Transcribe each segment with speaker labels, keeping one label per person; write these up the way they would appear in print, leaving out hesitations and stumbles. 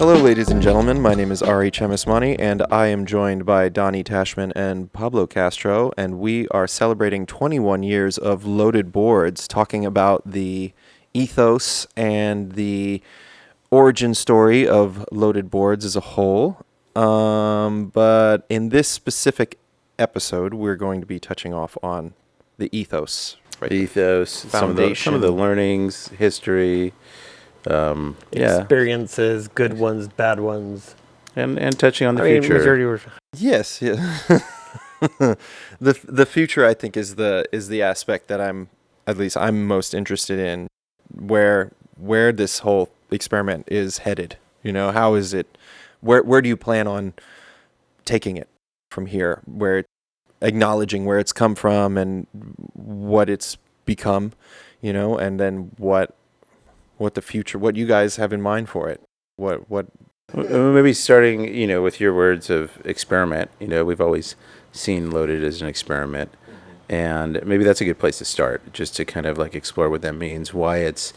Speaker 1: Hello, ladies and gentlemen. My name is Arian Chamasmany, and I am joined by Tashman and Pablo Castro, and we are celebrating 21 years of Loaded Boards, talking about the ethos and the origin story of Loaded Boards as a whole. But in this specific episode, we're going to be touching off on the ethos.
Speaker 2: Right? The ethos, some of the learnings, history,
Speaker 3: experiences, good ones, bad ones,
Speaker 2: and touching on the future.
Speaker 1: Yes, yeah. The future, I think, is the aspect that I'm most interested in, where this whole experiment is headed. You know, how is it? Where do you plan on taking it from here? Acknowledging where it's come from and what it's become, you know, and then what the future, what you guys have in mind for it. What
Speaker 2: maybe starting, you know, with your words of experiment. You know, we've always seen Loaded as an experiment, and maybe that's a good place to start, just to kind of like explore what that means, why it's,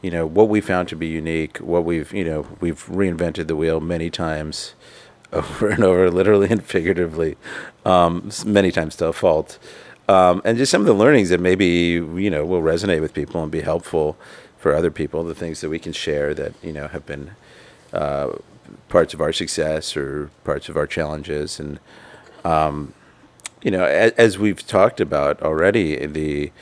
Speaker 2: you know, what we found to be unique, what we've reinvented the wheel many times over and over, literally and figuratively, many times to a fault. And just some of the learnings that maybe, you know, will resonate with people and be helpful for other people, the things that we can share that, you know, have been parts of our success or parts of our challenges. And, you know, as we've talked about already, the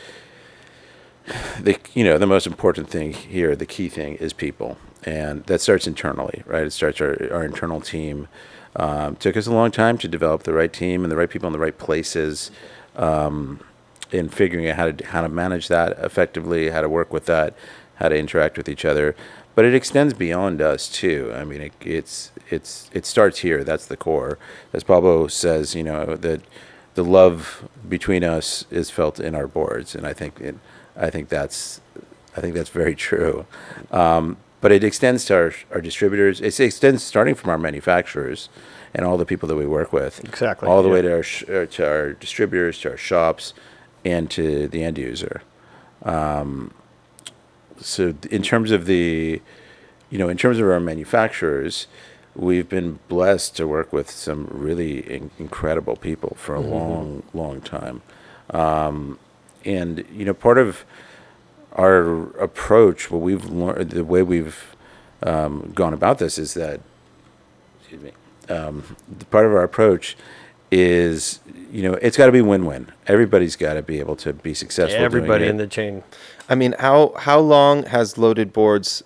Speaker 2: most important thing here, the key thing is people. And that starts internally, right? It starts our internal team. Took us a long time to develop the right team and the right people in the right places, in figuring out how to manage that effectively, how to work with that, how to interact with each other. But it extends beyond us too. I mean, it starts here. That's the core. As Pablo says, you know, that the love between us is felt in our boards, and I think that's very true. But it extends to our distributors. It extends starting from our manufacturers and all the people that we work with.
Speaker 3: Exactly.
Speaker 2: All the way to our distributors, to our shops, and to the end user. So in terms of our manufacturers, we've been blessed to work with some really incredible people for a long, long time. And, you know, part of our approach, what we've learned, the way we've gone about this is that, part of our approach is, you know, it's got to be win-win. Everybody's got to be able to be successful.
Speaker 3: Everybody in the chain.
Speaker 1: I mean, how long has Loaded Boards?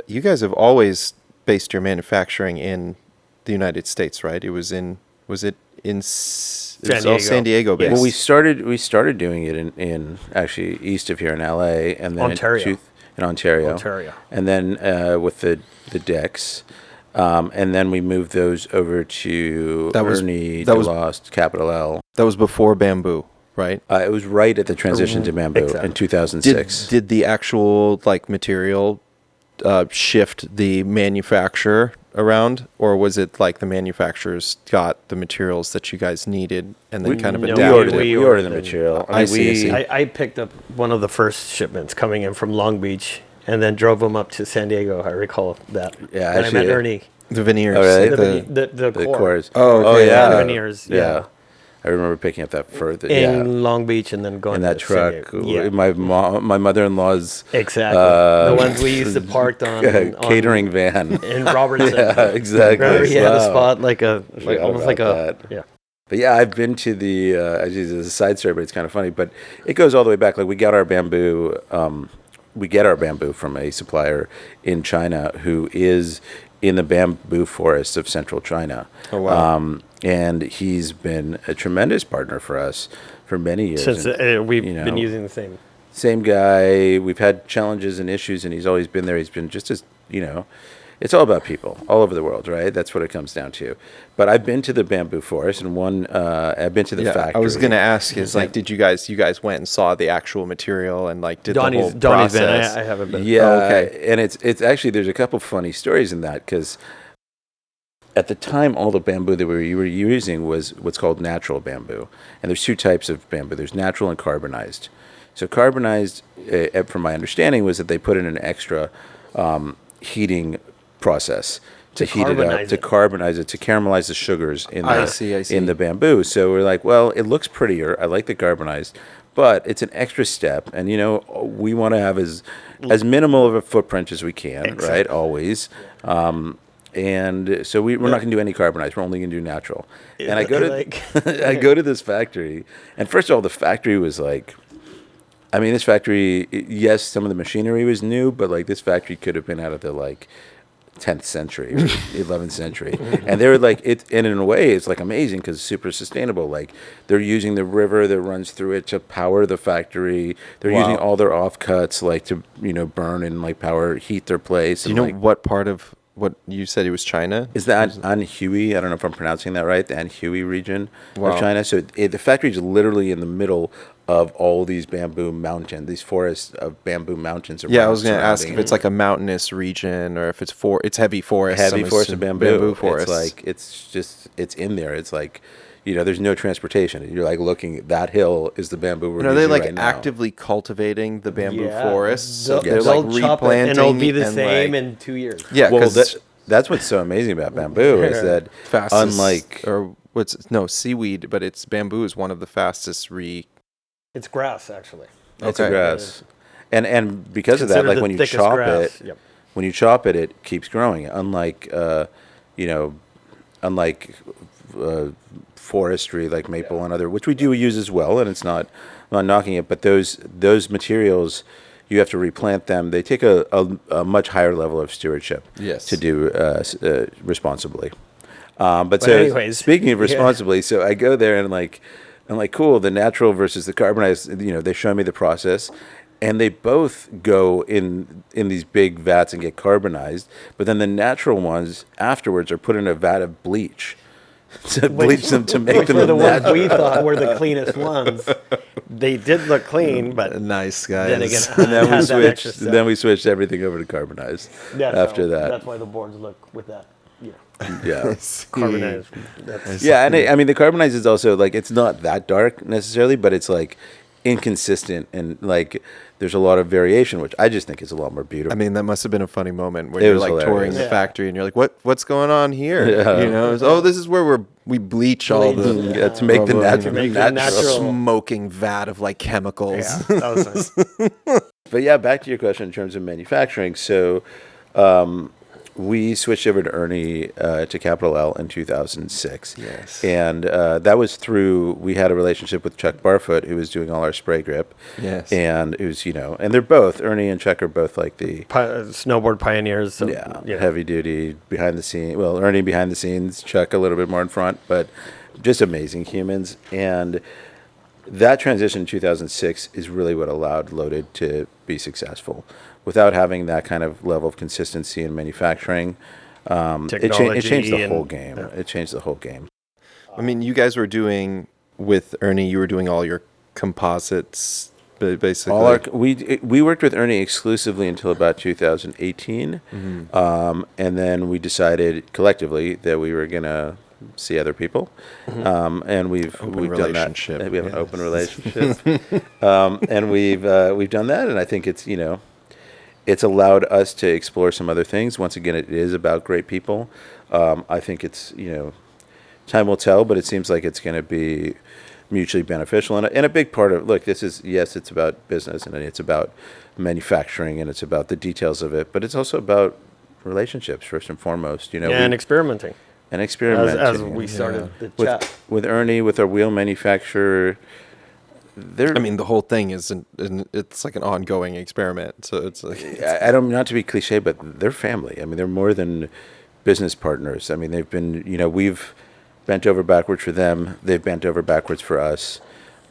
Speaker 1: You guys have always based your manufacturing in the United States, right? Was it in San Diego based?
Speaker 2: Well, we started doing it in actually east of here in LA, and then in Ontario, and then with the decks, and then we moved those over to Lost Capital L.
Speaker 1: That was before Bamboo, right?
Speaker 2: It was right at the transition to Bamboo in 2006.
Speaker 1: Did the actual material shift the manufacturer around, or was it like the manufacturers got the materials that you guys needed and then kind of adapted?
Speaker 2: We ordered the material.
Speaker 1: I see.
Speaker 3: I picked up one of the first shipments coming in from Long Beach and then drove them up to San Diego. I recall that.
Speaker 2: Yeah,
Speaker 3: actually, I met Ernie.
Speaker 1: The veneers.
Speaker 2: Oh, really?
Speaker 3: The
Speaker 2: cores.
Speaker 1: Oh, okay.
Speaker 2: Yeah.
Speaker 3: The veneers.
Speaker 2: Yeah. I remember picking up that further
Speaker 3: in Long Beach and then going
Speaker 2: in that
Speaker 3: to
Speaker 2: truck.
Speaker 3: Yeah.
Speaker 2: My mother-in-law's
Speaker 3: the ones we used to park on
Speaker 2: catering van
Speaker 3: in Robertson.
Speaker 2: Yeah, exactly.
Speaker 3: Remember he had a spot almost like a
Speaker 2: yeah. But yeah, I've been to the as a side story, but it's kind of funny. But it goes all the way back. Like we get our bamboo from a supplier in China who is in the bamboo forests of central China.
Speaker 1: Oh, wow.
Speaker 2: And he's been a tremendous partner for us for many years.
Speaker 3: Since we've been using the
Speaker 2: same guy. We've had challenges and issues, and he's always been there. He's been just as, you know, it's all about people all over the world, right? That's what it comes down to. But I've been to the bamboo forest, and I've been to the factory.
Speaker 1: I was going to ask did you guys went and saw the actual material and did the whole process?
Speaker 3: I haven't been.
Speaker 2: Yeah, okay. And it's actually, there's a couple funny stories in that, because at the time, all the bamboo that we were using was what's called natural bamboo. And there's two types of bamboo. There's natural and carbonized. So carbonized, from my understanding, was that they put in an extra heating process to heat it up, to carbonize it, to caramelize the sugars in
Speaker 1: I see.
Speaker 2: in the bamboo. So we're like, well, it looks prettier. I like the carbonized, but it's an extra step, and we want to have as minimal of a footprint as we can, right? Always. And so we're not going to do any carbonized. We're only going to do natural. And I go to I go to this factory, and first of all, the factory was like, I mean, this factory, yes, some of the machinery was new, but like this factory could have been out of the 10th century, or 11th century. And they were like, and in a way, it's like amazing because it's super sustainable. Like they're using the river that runs through it to power the factory. They're using all their offcuts to burn and heat their place.
Speaker 1: Do you know what part of what you said it was China?
Speaker 2: Is that Anhui? I don't know if I'm pronouncing that right. The Anhui region of China. So the factory is literally in the middle of all these bamboo mountains, these forests of bamboo mountains.
Speaker 1: Yeah, I was going to ask if it's like a mountainous region or if it's heavy forest.
Speaker 2: Heavy forest of bamboo
Speaker 1: forest.
Speaker 2: It's in there. It's like, there's no transportation. You're like looking, that hill is the bamboo we're
Speaker 1: are they
Speaker 2: using right now.
Speaker 1: Actively cultivating the bamboo forests?
Speaker 3: So
Speaker 1: they're replanting,
Speaker 3: and it'll be the same in 2 years.
Speaker 1: Yeah,
Speaker 2: well, that's what's so amazing about bamboo is that
Speaker 1: seaweed, but it's bamboo is one of the fastest
Speaker 3: It's grass, actually.
Speaker 2: It's a grass, and because of that, when you chop it, it keeps growing. Unlike forestry like maple and other, which we do use as well, and it's not knocking it, but those materials, you have to replant them. They take a much higher level of stewardship to do responsibly. But so
Speaker 3: anyways,
Speaker 2: speaking of responsibly, so I go there and I'm like, cool, the natural versus the carbonized, they show me the process, and they both go in these big vats and get carbonized, but then the natural ones afterwards are put in a vat of bleach to bleach them to make them
Speaker 3: the ones we thought were the cleanest ones. They did look clean, but
Speaker 1: nice guys.
Speaker 3: Then again,
Speaker 2: then we switched everything over to carbonized after that.
Speaker 3: That's why the boards look with that.
Speaker 2: Yeah.
Speaker 3: Carbonized.
Speaker 2: And I mean, the carbonized is also it's not that dark necessarily, but it's inconsistent and there's a lot of variation, which I just think is a lot more beautiful.
Speaker 1: I mean, that must have been a funny moment when you're touring the factory and you're like, what's going on here?
Speaker 2: Yeah.
Speaker 1: This is where we bleach all the
Speaker 2: to make the natural
Speaker 1: smoking vat of chemicals.
Speaker 3: Yeah, that was nice.
Speaker 2: But yeah, back to your question in terms of manufacturing. So, we switched over to Ernie to Capital L in 2006.
Speaker 1: Yes.
Speaker 2: And that was we had a relationship with Chuck Barfoot, who was doing all our spray grip.
Speaker 1: Yes.
Speaker 2: And it was, and they're both, Ernie and Chuck are both the
Speaker 3: snowboard pioneers. So,
Speaker 2: heavy duty, behind the scenes. Well, Ernie behind the scenes, Chuck a little bit more in front, but just amazing humans. And that transition in 2006 is really what allowed Loaded to be successful. Without having that kind of level of consistency in manufacturing, it changed the whole game. Yeah. It changed the whole game.
Speaker 1: I mean, you guys were doing, with Ernie, you were doing all your composites, basically.
Speaker 2: We worked with Ernie exclusively until about 2018. Mm-hmm. And then we decided collectively that we were going to see other people. Mm-hmm. And we've done that. We have an open relationship. And we've done that, and I think it's allowed us to explore some other things. Once again, it is about great people. I think it's, time will tell, but it seems like it's going to be mutually beneficial. And a big part of, it's about business and it's about manufacturing and it's about the details of it, but it's also about relationships first and foremost.
Speaker 3: And experimenting.
Speaker 2: And experimenting.
Speaker 3: As we started the chat.
Speaker 2: With Ernie, with our wheel manufacturer,
Speaker 1: the whole thing it's like an ongoing experiment. So it's
Speaker 2: I don't, not to be cliche, but they're family. I mean, they're more than business partners. I mean, they've been, we've bent over backwards for them. They've bent over backwards for us.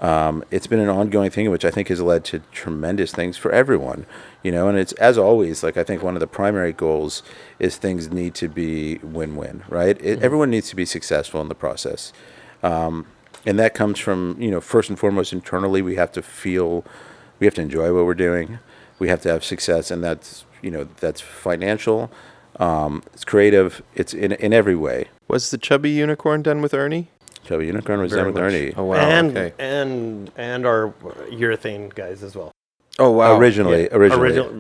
Speaker 2: It's been an ongoing thing, which I think has led to tremendous things for everyone, and it's, as always, I think one of the primary goals is things need to be win-win, right? Everyone needs to be successful in the process. And that comes from, first and foremost, internally, we have to enjoy what we're doing. We have to have success, and that's financial, it's creative, it's in every way.
Speaker 1: Was the Chubby Unicorn done with Ernie?
Speaker 2: Chubby Unicorn was done with Ernie.
Speaker 1: Oh, wow.
Speaker 3: And our urethane guys as well.
Speaker 1: Oh wow.
Speaker 2: Originally,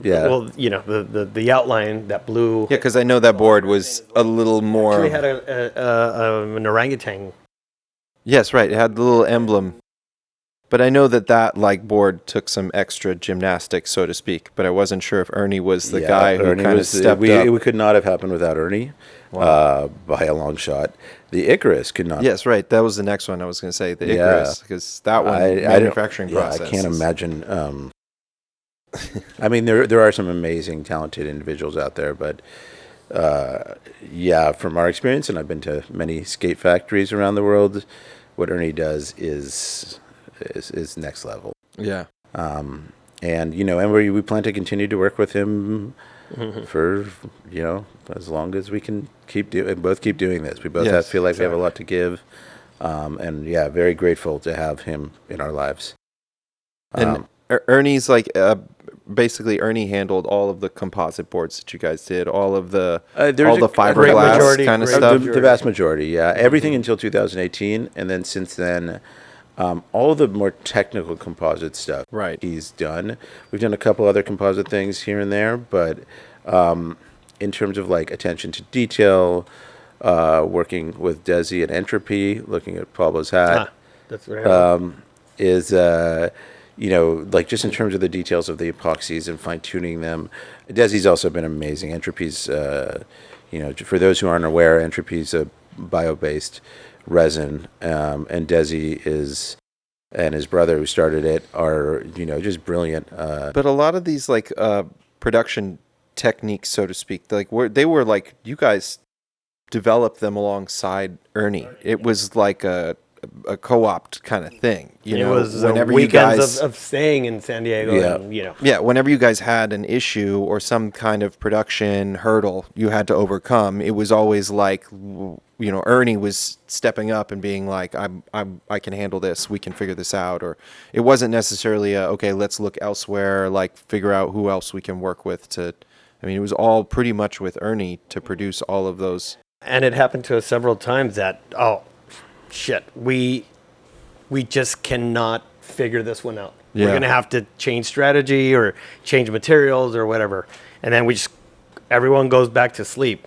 Speaker 2: yeah.
Speaker 3: Well, you know, the outline, that blue.
Speaker 1: Yeah, because I know that board was a little more.
Speaker 3: Actually had an orangutan.
Speaker 1: Yes, right. It had the little emblem. But I know that like board took some extra gymnastics, so to speak. But I wasn't sure if Ernie was the guy who kind of stepped up.
Speaker 2: It could not have happened without Ernie, by a long shot. The Icarus could not.
Speaker 1: Yes, right. That was the next one I was going to say, the Icarus, because that one manufacturing process.
Speaker 2: I can't imagine. I mean, there are some amazing, talented individuals out there, but from our experience, and I've been to many skate factories around the world, what Ernie does is next level.
Speaker 1: Yeah.
Speaker 2: And and we plan to continue to work with him for as long as we can keep doing this. We both feel like we have a lot to give, and very grateful to have him in our lives.
Speaker 1: And Ernie's like basically Ernie handled all of the composite boards that you guys did, all of the fiberglass kind of stuff.
Speaker 2: The vast majority, yeah, everything until 2018, and then since then. All of the more technical composite stuff he's done. We've done a couple other composite things here and there, but in terms of like attention to detail, working with Desi at Entropy, looking at Pablo's hat,
Speaker 3: that's right.
Speaker 2: is like just in terms of the details of the epoxies and fine tuning them. Desi's also been amazing. Entropy's, for those who aren't aware, Entropy's a bio-based resin, and Desi and his brother who started it are just brilliant.
Speaker 1: But a lot of these like production techniques, so to speak, like they were like you guys developed them alongside Ernie. It was like a co-opt kind of thing. It
Speaker 3: was
Speaker 1: whenever
Speaker 3: weekends
Speaker 1: you guys
Speaker 3: of staying in San Diego.
Speaker 2: Yeah.
Speaker 3: And,
Speaker 1: whenever you guys had an issue or some kind of production hurdle you had to overcome, it was always like Ernie was stepping up and being like, I can handle this. We can figure this out. Or it wasn't necessarily okay, let's look elsewhere, like figure out who else we can work with it was all pretty much with Ernie to produce all of those.
Speaker 3: And it happened to us several times that, shit, we just cannot figure this one out.
Speaker 1: Yeah.
Speaker 3: We're going to have to change strategy or change materials or whatever. And then everyone goes back to sleep.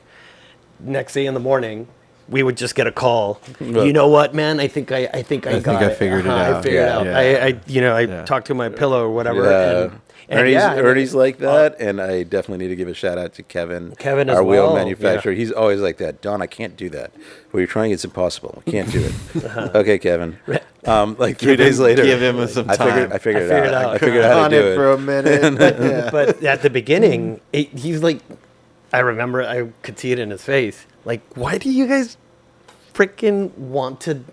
Speaker 3: Next day in the morning, we would just get a call. You know what, man? I think I figured it out.
Speaker 1: I figured it out.
Speaker 3: I talked to my pillow or whatever.
Speaker 2: Yeah. Ernie's like that, and I definitely need to give a shout out to Kevin
Speaker 3: as
Speaker 2: our wheel
Speaker 3: well.
Speaker 2: manufacturer. Yeah. He's always like that. Don, I can't do that. What you're trying, it's impossible. I can't do it. Okay, Kevin. Like 3 days later,
Speaker 1: give him some time.
Speaker 2: I figured it out. I figured
Speaker 1: out
Speaker 2: how to do it
Speaker 1: for a minute.
Speaker 3: But at the beginning, he's like, I remember I could see it in his face. Like, why do you guys freaking want to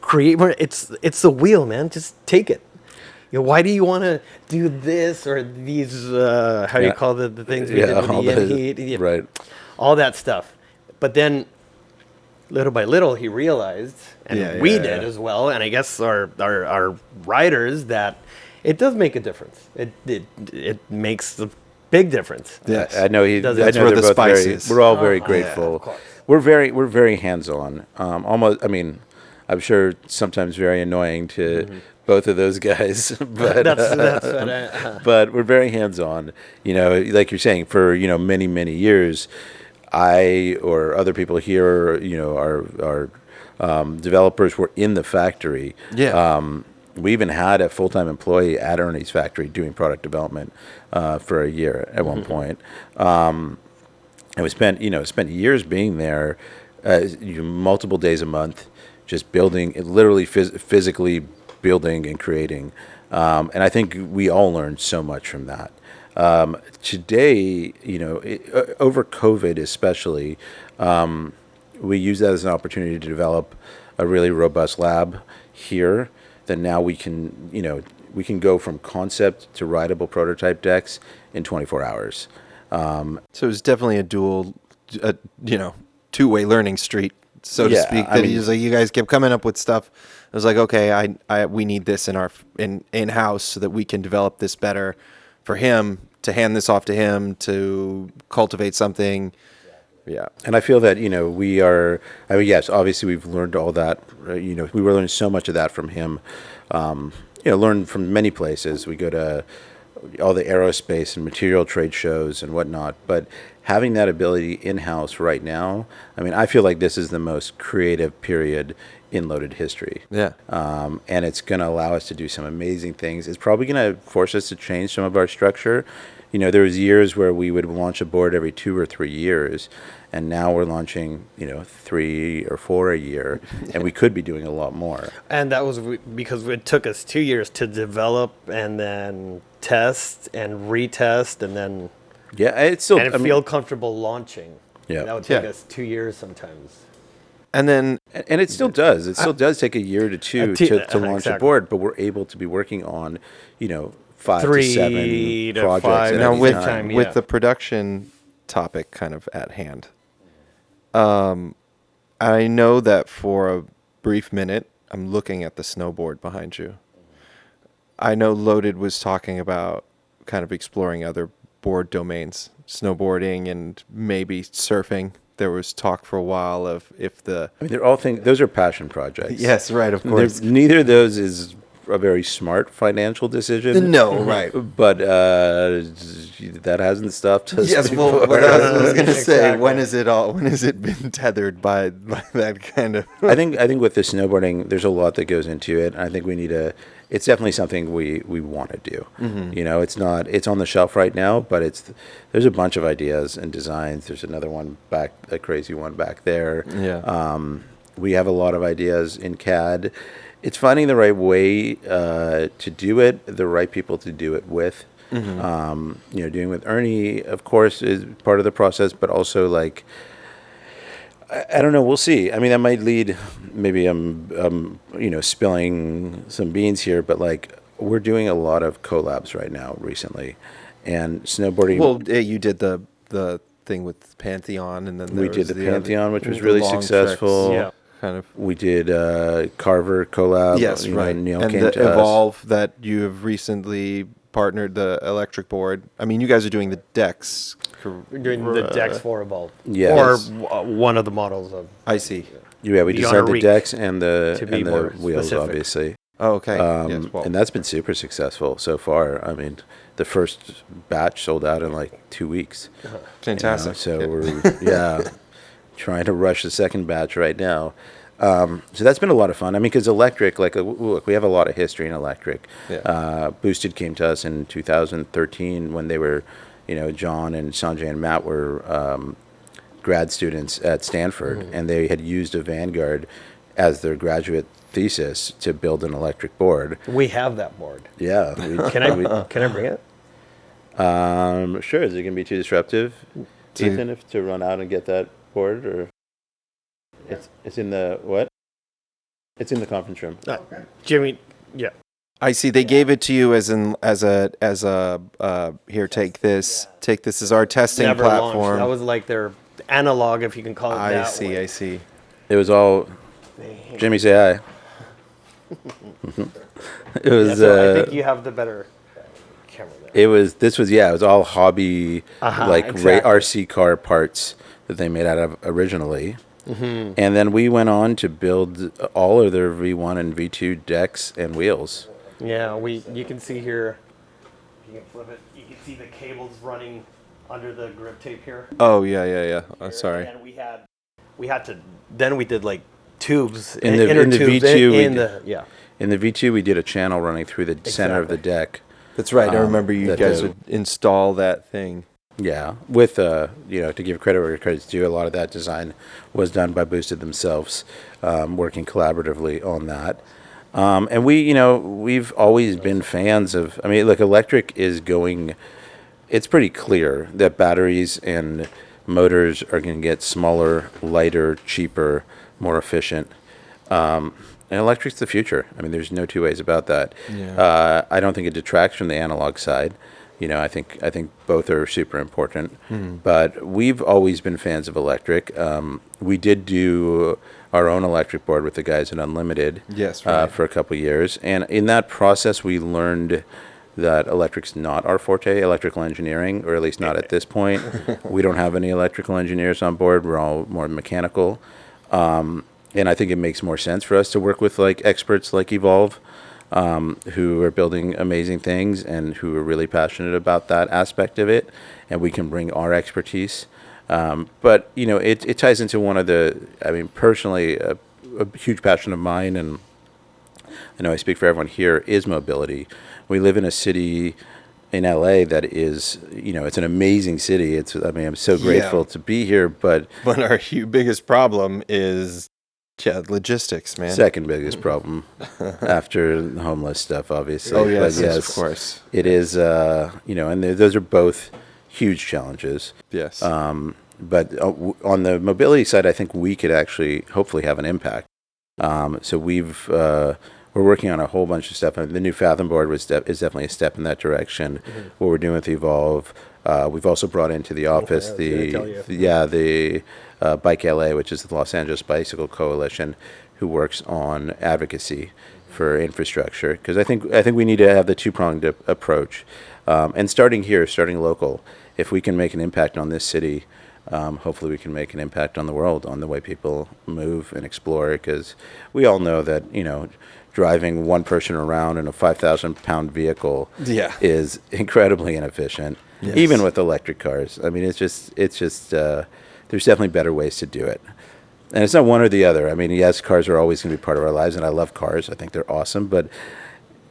Speaker 3: create more? It's the wheel, man. Just take it. Why do you want to do this or these? How do you call the things we did with the heat?
Speaker 2: Right.
Speaker 3: All that stuff. But then, little by little, he realized, and we did as well, and I guess our riders, that it does make a difference. It makes a big difference.
Speaker 2: Yes. I know he.
Speaker 1: That's where the spice is.
Speaker 2: We're all very grateful.
Speaker 3: Of course.
Speaker 2: We're very hands-on. Almost. I mean, I'm sure sometimes very annoying to both of those guys, but
Speaker 3: that's what
Speaker 2: but we're very hands-on. Like you're saying, for many years, I or other people here, our developers were in the factory.
Speaker 1: Yeah.
Speaker 2: We even had a full-time employee at Ernie's factory doing product development for a year at one point. And we spent years being there, multiple days a month, just building, literally physically building and creating. And I think we all learned so much from that. Today, over COVID especially, we use that as an opportunity to develop a really robust lab here that now we can go from concept to rideable prototype decks in 24 hours.
Speaker 1: So it's definitely a dual, two-way learning street, so to speak. You guys kept coming up with stuff. I was like, okay, we need this in house so that we can develop this better for him, to hand this off to him to cultivate something. Yeah.
Speaker 2: And I feel that, we are, yes, obviously we've learned all that, we were learning so much of that from him. Learn from many places. We go to all the aerospace and material trade shows and whatnot. But having that ability in-house right now, I mean, I feel like this is the most creative period in loaded history.
Speaker 1: Yeah.
Speaker 2: And it's going to allow us to do some amazing things. It's probably going to force us to change some of our structure. You know, there was years where we would launch a board every 2 or 3 years, and now we're launching, 3 or 4 a year, and we could be doing a lot more.
Speaker 3: And that was because it took us 2 years to develop and then test and retest and then
Speaker 2: Yeah, it's still.
Speaker 3: feel comfortable launching.
Speaker 2: Yeah.
Speaker 3: That would take
Speaker 1: Yeah.
Speaker 3: us 2 years sometimes.
Speaker 1: And then
Speaker 2: And it still does. It still does take a year to two to launch a
Speaker 3: exactly.
Speaker 2: board, but we're able to be working on, 5 to
Speaker 3: 3
Speaker 2: 7
Speaker 3: to
Speaker 2: projects
Speaker 3: 5
Speaker 2: at
Speaker 1: now
Speaker 2: any
Speaker 1: with
Speaker 2: time.
Speaker 1: with the production topic kind of at hand, I know that for a brief minute, I'm looking at the snowboard behind you. I know Loaded was talking about kind of exploring other board domains, snowboarding and maybe surfing. There was talk for a while of if the
Speaker 2: I mean, they're all things. Those are passion projects.
Speaker 1: yes, right, of course.
Speaker 2: Neither of those is a very smart financial decision.
Speaker 1: No, right.
Speaker 2: But that hasn't stopped us.
Speaker 1: Yes, well,
Speaker 2: before.
Speaker 1: what I was going to say,
Speaker 3: Exactly.
Speaker 1: when has it been tethered by that kind of?
Speaker 2: I think with the snowboarding, there's a lot that goes into it. I think we need to. It's definitely something we want to do.
Speaker 1: Mm-hmm.
Speaker 2: It's on the shelf right now, but there's a bunch of ideas and designs. There's another one back, a crazy one back there.
Speaker 1: Yeah.
Speaker 2: We have a lot of ideas in CAD. It's finding the right way to do it, the right people to do it with.
Speaker 1: Mm-hmm.
Speaker 2: Doing with Ernie, of course, is part of the process, but also like. I don't know. We'll see. I mean, that might lead. Maybe I'm spilling some beans here, but like we're doing a lot of collabs right now recently, and snowboarding.
Speaker 1: Well, you did the thing with Pantheon, and then
Speaker 2: we
Speaker 1: there
Speaker 2: did
Speaker 1: was
Speaker 2: the
Speaker 1: other-
Speaker 2: Pantheon, which was
Speaker 1: the
Speaker 2: really
Speaker 1: long
Speaker 2: successful.
Speaker 1: treks,
Speaker 3: Yeah.
Speaker 1: kind of.
Speaker 2: We did Carver collab.
Speaker 1: Yes, right.
Speaker 2: Neil
Speaker 1: And
Speaker 2: came
Speaker 1: the
Speaker 2: to us.
Speaker 1: Evolve that you have recently partnered the electric board. I mean, you guys are doing the decks.
Speaker 3: We're doing the decks for Evolve.
Speaker 2: Yes.
Speaker 3: Or one of the models of.
Speaker 1: I see.
Speaker 2: Yeah, we
Speaker 3: Beyond
Speaker 2: designed the
Speaker 3: Reach,
Speaker 2: decks and the
Speaker 3: to be
Speaker 2: and the
Speaker 3: more
Speaker 2: wheels,
Speaker 3: specific.
Speaker 2: obviously.
Speaker 1: Oh, okay. Yes, well,
Speaker 2: And that's been super successful so far. I mean, the first batch sold out in like 2 weeks.
Speaker 1: fantastic.
Speaker 2: So
Speaker 1: Yeah.
Speaker 2: we're trying to rush the second batch right now. So that's been a lot of fun. I mean, because electric, like, look, we have a lot of history in electric.
Speaker 1: Yeah.
Speaker 2: Boosted came to us in 2013 when they were, John and Sanjay and Matt were grad students at Stanford, and they had used a Vanguard as their graduate thesis to build an electric board.
Speaker 3: We have that board.
Speaker 2: Yeah.
Speaker 3: Can I bring it?
Speaker 2: Sure. Is it going to be too disruptive,
Speaker 1: To-
Speaker 2: Ethan, to run out and get that board, or it's in the what? It's in the conference room.
Speaker 3: Jimmy, yeah.
Speaker 1: I see. They gave it to you as a here, take this as our testing
Speaker 3: Never
Speaker 1: platform.
Speaker 3: launched. That was like their analog, if you can call it
Speaker 1: I
Speaker 3: that.
Speaker 1: see.
Speaker 3: way.
Speaker 1: I see.
Speaker 2: It was all. Jimmy, say hi. It
Speaker 3: Yeah,
Speaker 2: was.
Speaker 3: so I think you have the better camera there.
Speaker 2: It was. This was. Yeah. It was all hobby,
Speaker 3: exactly.
Speaker 2: RC car parts that they made out of originally. And then we went on to build all of their V1 and V2 decks and wheels.
Speaker 3: Yeah, you can see here. If you can flip it, you can see the cables running under the grip tape here.
Speaker 1: Oh yeah. I'm sorry.
Speaker 3: And we had to. Then we did like tubes
Speaker 2: In the
Speaker 3: inner
Speaker 2: V2
Speaker 3: tubes
Speaker 2: we
Speaker 3: in
Speaker 2: did-
Speaker 3: the
Speaker 2: In the V2, we did a channel running through the center of the deck.
Speaker 1: That's right. I remember you
Speaker 2: that
Speaker 1: guys
Speaker 2: the-
Speaker 1: would install that thing.
Speaker 2: Yeah, with to give credit where credit's due, a lot of that design was done by Boosted themselves, working collaboratively on that. And we've always been fans of. I mean, look, electric is going. It's pretty clear that batteries and motors are going to get smaller, lighter, cheaper, more efficient. And electric's the future. I mean, there's no two ways about that.
Speaker 1: Yeah.
Speaker 2: I don't think it detracts from the analog side. I think both are super important. But we've always been fans of electric. We did do our own electric board with the guys at Unlimited.
Speaker 1: Yes, right.
Speaker 2: For a couple of years, and in that process, we learned that electric's not our forte, electrical engineering, or at least not at this point. We don't have any electrical engineers on board. We're all more mechanical. And I think it makes more sense for us to work with like experts like Evolve. who are building amazing things and who are really passionate about that aspect of it, and we can bring our expertise. But it ties into one of the, I mean, personally, a huge passion of mine, and I know I speak for everyone here, is mobility. We live in a city in LA that is, it's an amazing city. I'm so grateful to be here, but
Speaker 1: our biggest problem is logistics, man.
Speaker 2: second biggest problem after the homeless stuff, obviously.
Speaker 1: Oh yes,
Speaker 2: But
Speaker 1: of course.
Speaker 2: it is, and those are both huge challenges.
Speaker 1: Yes.
Speaker 2: But on the mobility side, I think we could actually hopefully have an impact. So we're working on a whole bunch of stuff. The new Fathom board is definitely a step in that direction.
Speaker 3: Mm-hmm.
Speaker 2: What we're doing with Evolve, we've also brought into the office the Bike LA, which is the Los Angeles Bicycle Coalition, who works on advocacy for infrastructure. Because I think we need to have the two-pronged approach. And starting local, if we can make an impact on this city, hopefully we can make an impact on the world, on the way people move and explore. Because we all know that, driving one person around in a 5,000-pound vehicle is incredibly inefficient, even with electric cars. I mean, it's just there's definitely better ways to do it. And it's not one or the other. I mean, yes, cars are always going to be part of our lives, and I love cars. I think they're awesome, but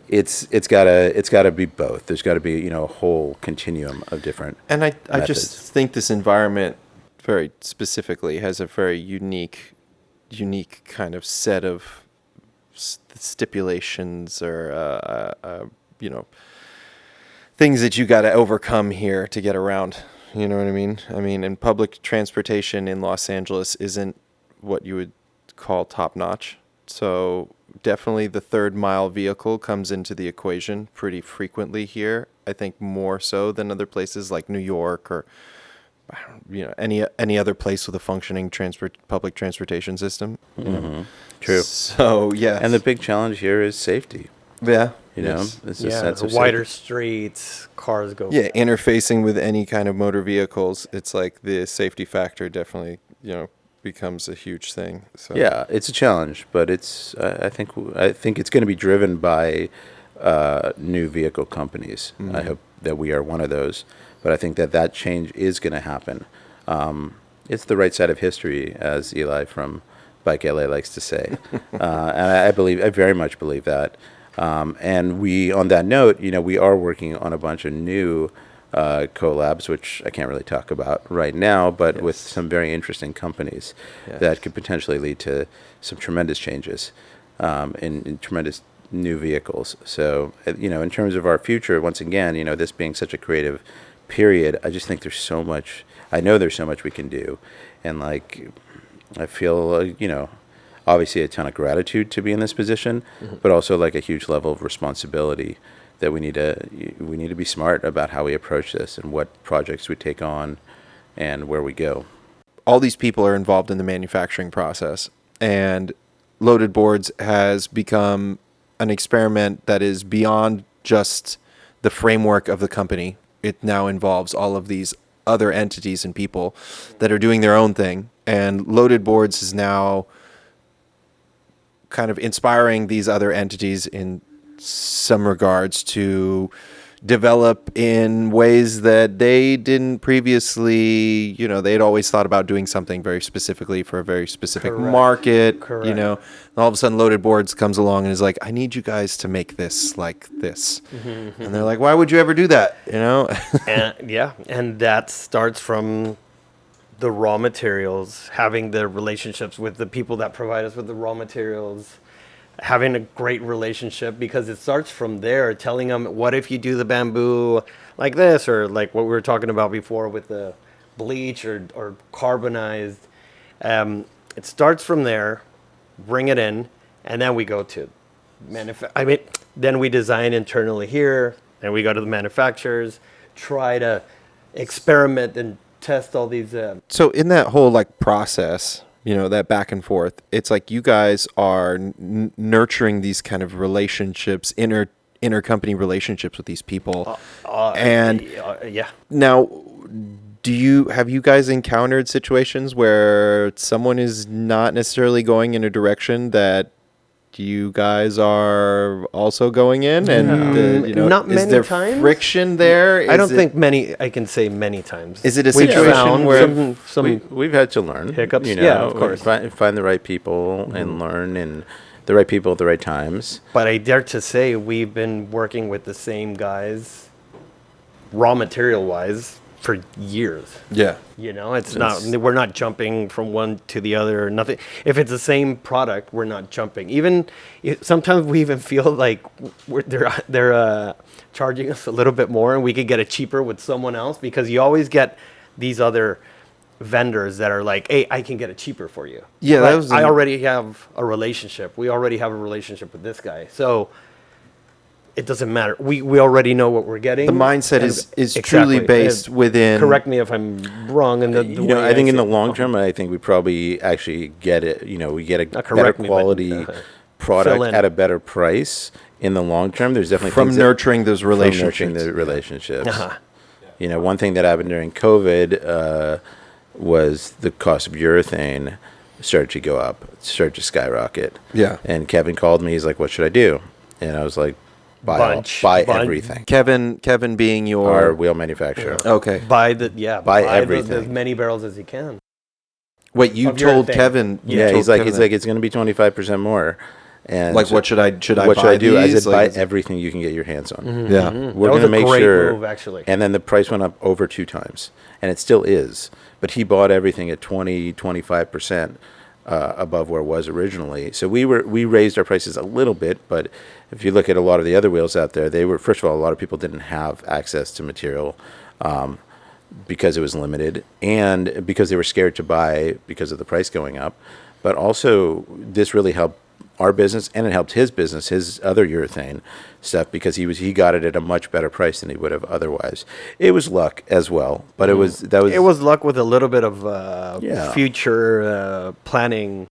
Speaker 2: it's gotta be both. There's got to be a whole continuum of different.
Speaker 1: And I
Speaker 2: methods.
Speaker 1: just think this environment very specifically has a very unique kind of set of stipulations or things that you got to overcome here to get around. You know what I mean? I mean, and public transportation in Los Angeles isn't what you would call top notch. So definitely the third mile vehicle comes into the equation pretty frequently here. I think more so than other places like New York or any other place with a functioning public transportation system.
Speaker 2: Mm-hmm. True.
Speaker 1: So yeah,
Speaker 2: and the big challenge here is safety.
Speaker 1: Yeah.
Speaker 2: It's a sense
Speaker 3: the
Speaker 2: of
Speaker 3: wider
Speaker 2: safety.
Speaker 3: streets, cars go.
Speaker 1: Yeah, interfacing with any kind of motor vehicles, it's like the safety factor definitely, becomes a huge thing. So
Speaker 2: Yeah, it's a challenge, but it's I think it's going to be driven by new vehicle companies.
Speaker 1: Mm-hmm.
Speaker 2: I hope that we are one of those, but I think that change is going to happen. It's the right side of history, as Eli from Bike LA likes to say, and I very much believe that. And we, on that note, we are working on a bunch of new collabs, which I can't really talk about right now, but with some very interesting companies that could potentially lead to some tremendous changes in tremendous new vehicles. So, in terms of our future, once again, this being such a creative period, I just think there's so much. I know there's so much we can do, and I feel obviously a ton of gratitude to be in this position, but also a huge level of responsibility that we need to be smart about how we approach this and what projects we take on and where we go.
Speaker 1: all these people are involved in the manufacturing process, and Loaded Boards has become an experiment that is beyond just the framework of the company. It now involves all of these other entities and people that are doing their own thing. And Loaded Boards is now kind of inspiring these other entities in some regards to develop in ways that they didn't previously, they'd always thought about doing something very specifically for a very specific market, and all of a sudden Loaded Boards comes along and is like, I need you guys to make this like this. Mm-hmm. And they're like, why would you ever do that?
Speaker 3: And that starts from the raw materials, having the relationships with the people that provide us with the raw materials, having a great relationship, because it starts from there, telling them, what if you do the bamboo like this, or like what we were talking about before with the bleach or carbonized. It starts from there, bring it in, and then we go to then we design internally here, and we go to the manufacturers, try to experiment and test all these.
Speaker 1: So in that whole process, that back and forth, it's like you guys are nurturing these kind of relationships, intercompany relationships with these people. Now, have you guys encountered situations where someone is not necessarily going in a direction that you guys are also going in, and
Speaker 3: not
Speaker 1: is
Speaker 3: many
Speaker 1: there
Speaker 3: times.
Speaker 1: friction there?
Speaker 3: I don't
Speaker 1: Is it-
Speaker 3: think many. I can say many times.
Speaker 1: Is it a
Speaker 3: We've
Speaker 1: situation
Speaker 3: found
Speaker 1: where
Speaker 2: we've had to learn
Speaker 3: hiccups?
Speaker 2: You know,
Speaker 3: Yeah, of course.
Speaker 2: find the right people and learn, and the right people at the right times.
Speaker 3: But I dare to say we've been working with the same guys, raw material wise, for years.
Speaker 1: Yeah.
Speaker 3: You know, we're not jumping from one to the other. Nothing. If it's the same product, we're not jumping. Sometimes we even feel like they're charging us a little bit more, and we could get it cheaper with someone else, because you always get these other vendors that are like, hey, I can get it cheaper for you.
Speaker 1: Yeah,
Speaker 3: But
Speaker 1: that was
Speaker 3: I already have a relationship. We already have a relationship with this guy. So it doesn't matter. We already know what we're getting.
Speaker 1: The mindset
Speaker 3: And-
Speaker 1: is
Speaker 3: exactly.
Speaker 1: truly based
Speaker 3: And
Speaker 1: within.
Speaker 3: correct me if I'm wrong. In the way
Speaker 2: I think in
Speaker 3: say
Speaker 2: the
Speaker 3: it.
Speaker 2: long term, I think we probably actually get it. We get a better
Speaker 3: correct me, but,
Speaker 2: quality
Speaker 3: fill
Speaker 2: product
Speaker 3: in.
Speaker 2: at a better price in the long term. There's definitely
Speaker 1: From
Speaker 2: things
Speaker 1: nurturing those
Speaker 2: from
Speaker 1: relationships.
Speaker 2: nurturing the relationships.
Speaker 3: Uh-huh.
Speaker 2: One thing that happened during COVID was the cost of urethane started to go up, started to skyrocket.
Speaker 1: Yeah.
Speaker 2: And Kevin called me. He's like, "What should I do?" And I was like, "Buy
Speaker 3: Bunch.
Speaker 2: everything."
Speaker 1: Kevin being your
Speaker 2: Our wheel manufacturer.
Speaker 1: okay.
Speaker 3: Buy
Speaker 2: Buy everything.
Speaker 3: as many barrels as you can.
Speaker 1: Wait, you
Speaker 3: Of your
Speaker 1: told
Speaker 3: thing.
Speaker 1: Kevin? you
Speaker 2: Yeah,
Speaker 1: told
Speaker 2: he's like,
Speaker 1: Kevin
Speaker 2: it's going to be 25% more. And
Speaker 1: like, what should I
Speaker 2: what
Speaker 1: buy
Speaker 2: should I do? I
Speaker 1: these?
Speaker 2: said,
Speaker 1: Like,
Speaker 2: buy everything you can get your hands on.
Speaker 1: Yeah.
Speaker 2: We're
Speaker 3: That was
Speaker 2: going to
Speaker 3: a
Speaker 2: make
Speaker 3: great
Speaker 2: sure.
Speaker 3: move, actually.
Speaker 2: And then the price went up over 2 times, and it still is. But he bought everything at 25% above where it was originally. So we raised our prices a little bit, but if you look at a lot of the other wheels out there, they were, first of all, a lot of people didn't have access to material because it was limited, and because they were scared to buy because of the price going up. But also, this really helped our business, and it helped his business, his other urethane stuff, because he got it at a much better price than he would have otherwise. It was luck as well, but it was
Speaker 3: luck with a little bit of
Speaker 2: Yeah.
Speaker 3: future planning.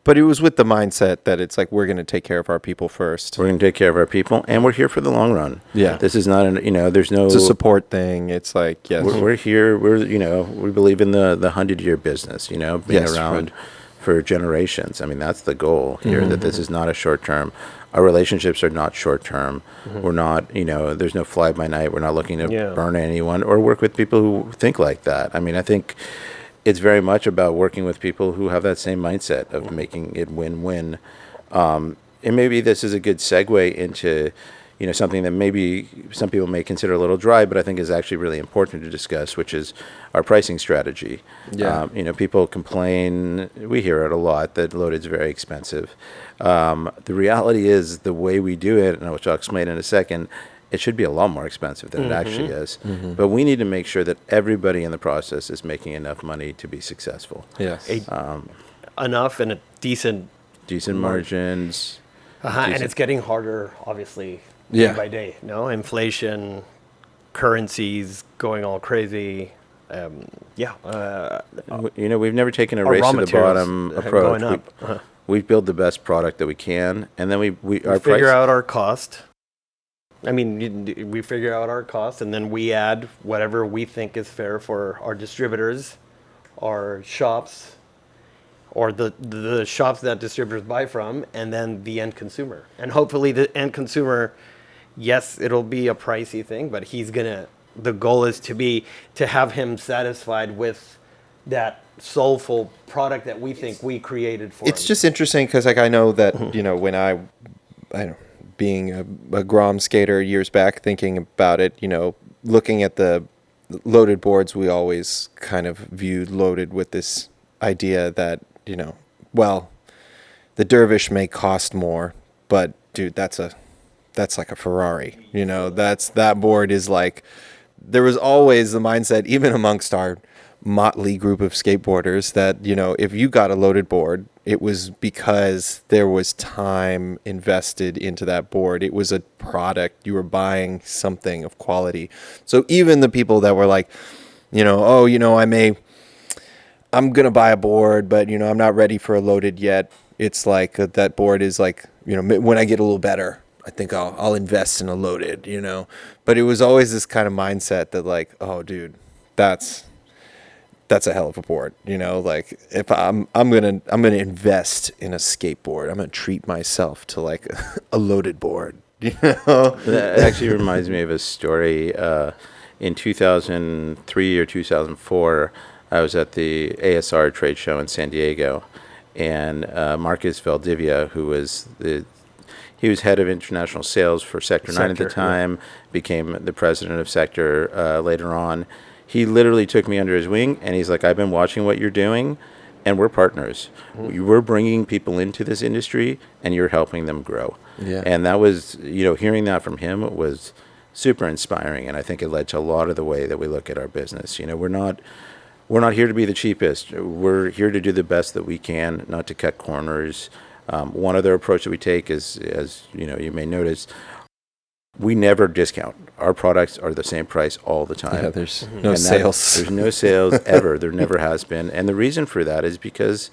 Speaker 1: But it was with the mindset that it's like, we're going to take care of our people first.
Speaker 2: we're going to take care of our people, and we're here for the long run.
Speaker 1: Yeah.
Speaker 2: This is not there's no.
Speaker 1: It's a support thing. It's like, yes.
Speaker 2: We're here. We believe in the 100-year business. Being
Speaker 1: Yes,
Speaker 2: around
Speaker 1: right.
Speaker 2: for generations. I mean, that's the goal here. That this is not a short term. Our relationships are not short term. We're not. There's no fly by night. We're not looking to
Speaker 3: Yeah.
Speaker 2: burn anyone or work with people who think like that. I mean, I think it's very much about working with people who have that same mindset of making it win-win. And maybe this is a good segue into, something that maybe some people may consider a little dry, but I think is actually really important to discuss, which is our pricing strategy.
Speaker 1: Yeah.
Speaker 2: People complain, we hear it a lot, that loaded's very expensive. The reality is the way we do it, and which I'll explain in a second, it should be a lot more expensive than it actually is. But we need to make sure that everybody in the process is making enough money to be successful.
Speaker 1: Yes.
Speaker 3: Enough and a decent,
Speaker 2: Decent margins.
Speaker 3: and it's getting harder, obviously,
Speaker 1: Yeah.
Speaker 3: day by day. No, inflation, currencies going all crazy.
Speaker 2: We've never taken a
Speaker 3: Our
Speaker 2: race
Speaker 3: raw
Speaker 2: to the
Speaker 3: materials
Speaker 2: bottom
Speaker 3: going
Speaker 2: approach.
Speaker 3: up.
Speaker 2: We build the best product that we can, and then we our
Speaker 3: figure
Speaker 2: price.
Speaker 3: out our cost. I mean, we figure out our cost, and then we add whatever we think is fair for our distributors, our shops, or the shops that distributors buy from, and then the end consumer. And hopefully the end consumer, yes, it'll be a pricey thing, but the goal is to have him satisfied with that soulful product that we think we created for
Speaker 1: It's
Speaker 3: him.
Speaker 1: just interesting because, like, I know that, when I don't, being a Grom skater years back, thinking about it, looking at the loaded boards, we always kind of viewed loaded with this idea that, well, the Dervish may cost more, but dude, that's like a Ferrari, that board is like, there was always the mindset, even amongst our motley group of skateboarders, that, if you got a loaded board, it was because there was time invested into that board. It was a product. You were buying something of quality. So even the people that were like, I'm going to buy a board, but, I'm not ready for a loaded yet. It's like that board is like, when I get a little better, I think I'll invest in a loaded, But it was always this kind of mindset that, like, oh, dude, that's a hell of a board. You know, like if I'm gonna invest in a skateboard, I'm gonna treat myself to like a loaded board. You know,
Speaker 2: That actually reminds me of a story. In 2003 or 2004, I was at the ASR trade show in San Diego, and Marcus Valdivia, he was head of international sales for Sector 9 at the
Speaker 3: Sector,
Speaker 2: time, became the president of Sector later on. He literally took me under his wing, and he's like, I've been watching what you're doing, and we're partners. We're bringing people into this industry, and you're helping them grow.
Speaker 1: Yeah.
Speaker 2: And that was, hearing that from him was super inspiring, and I think it led to a lot of the way that we look at our business. We're not here to be the cheapest. We're here to do the best that we can, not to cut corners. One other approach that we take is, as you may notice, we never discount. Our products are the same price all the time.
Speaker 1: Yeah, there's no sales.
Speaker 2: There's no sales ever. There never has been. And the reason for that is because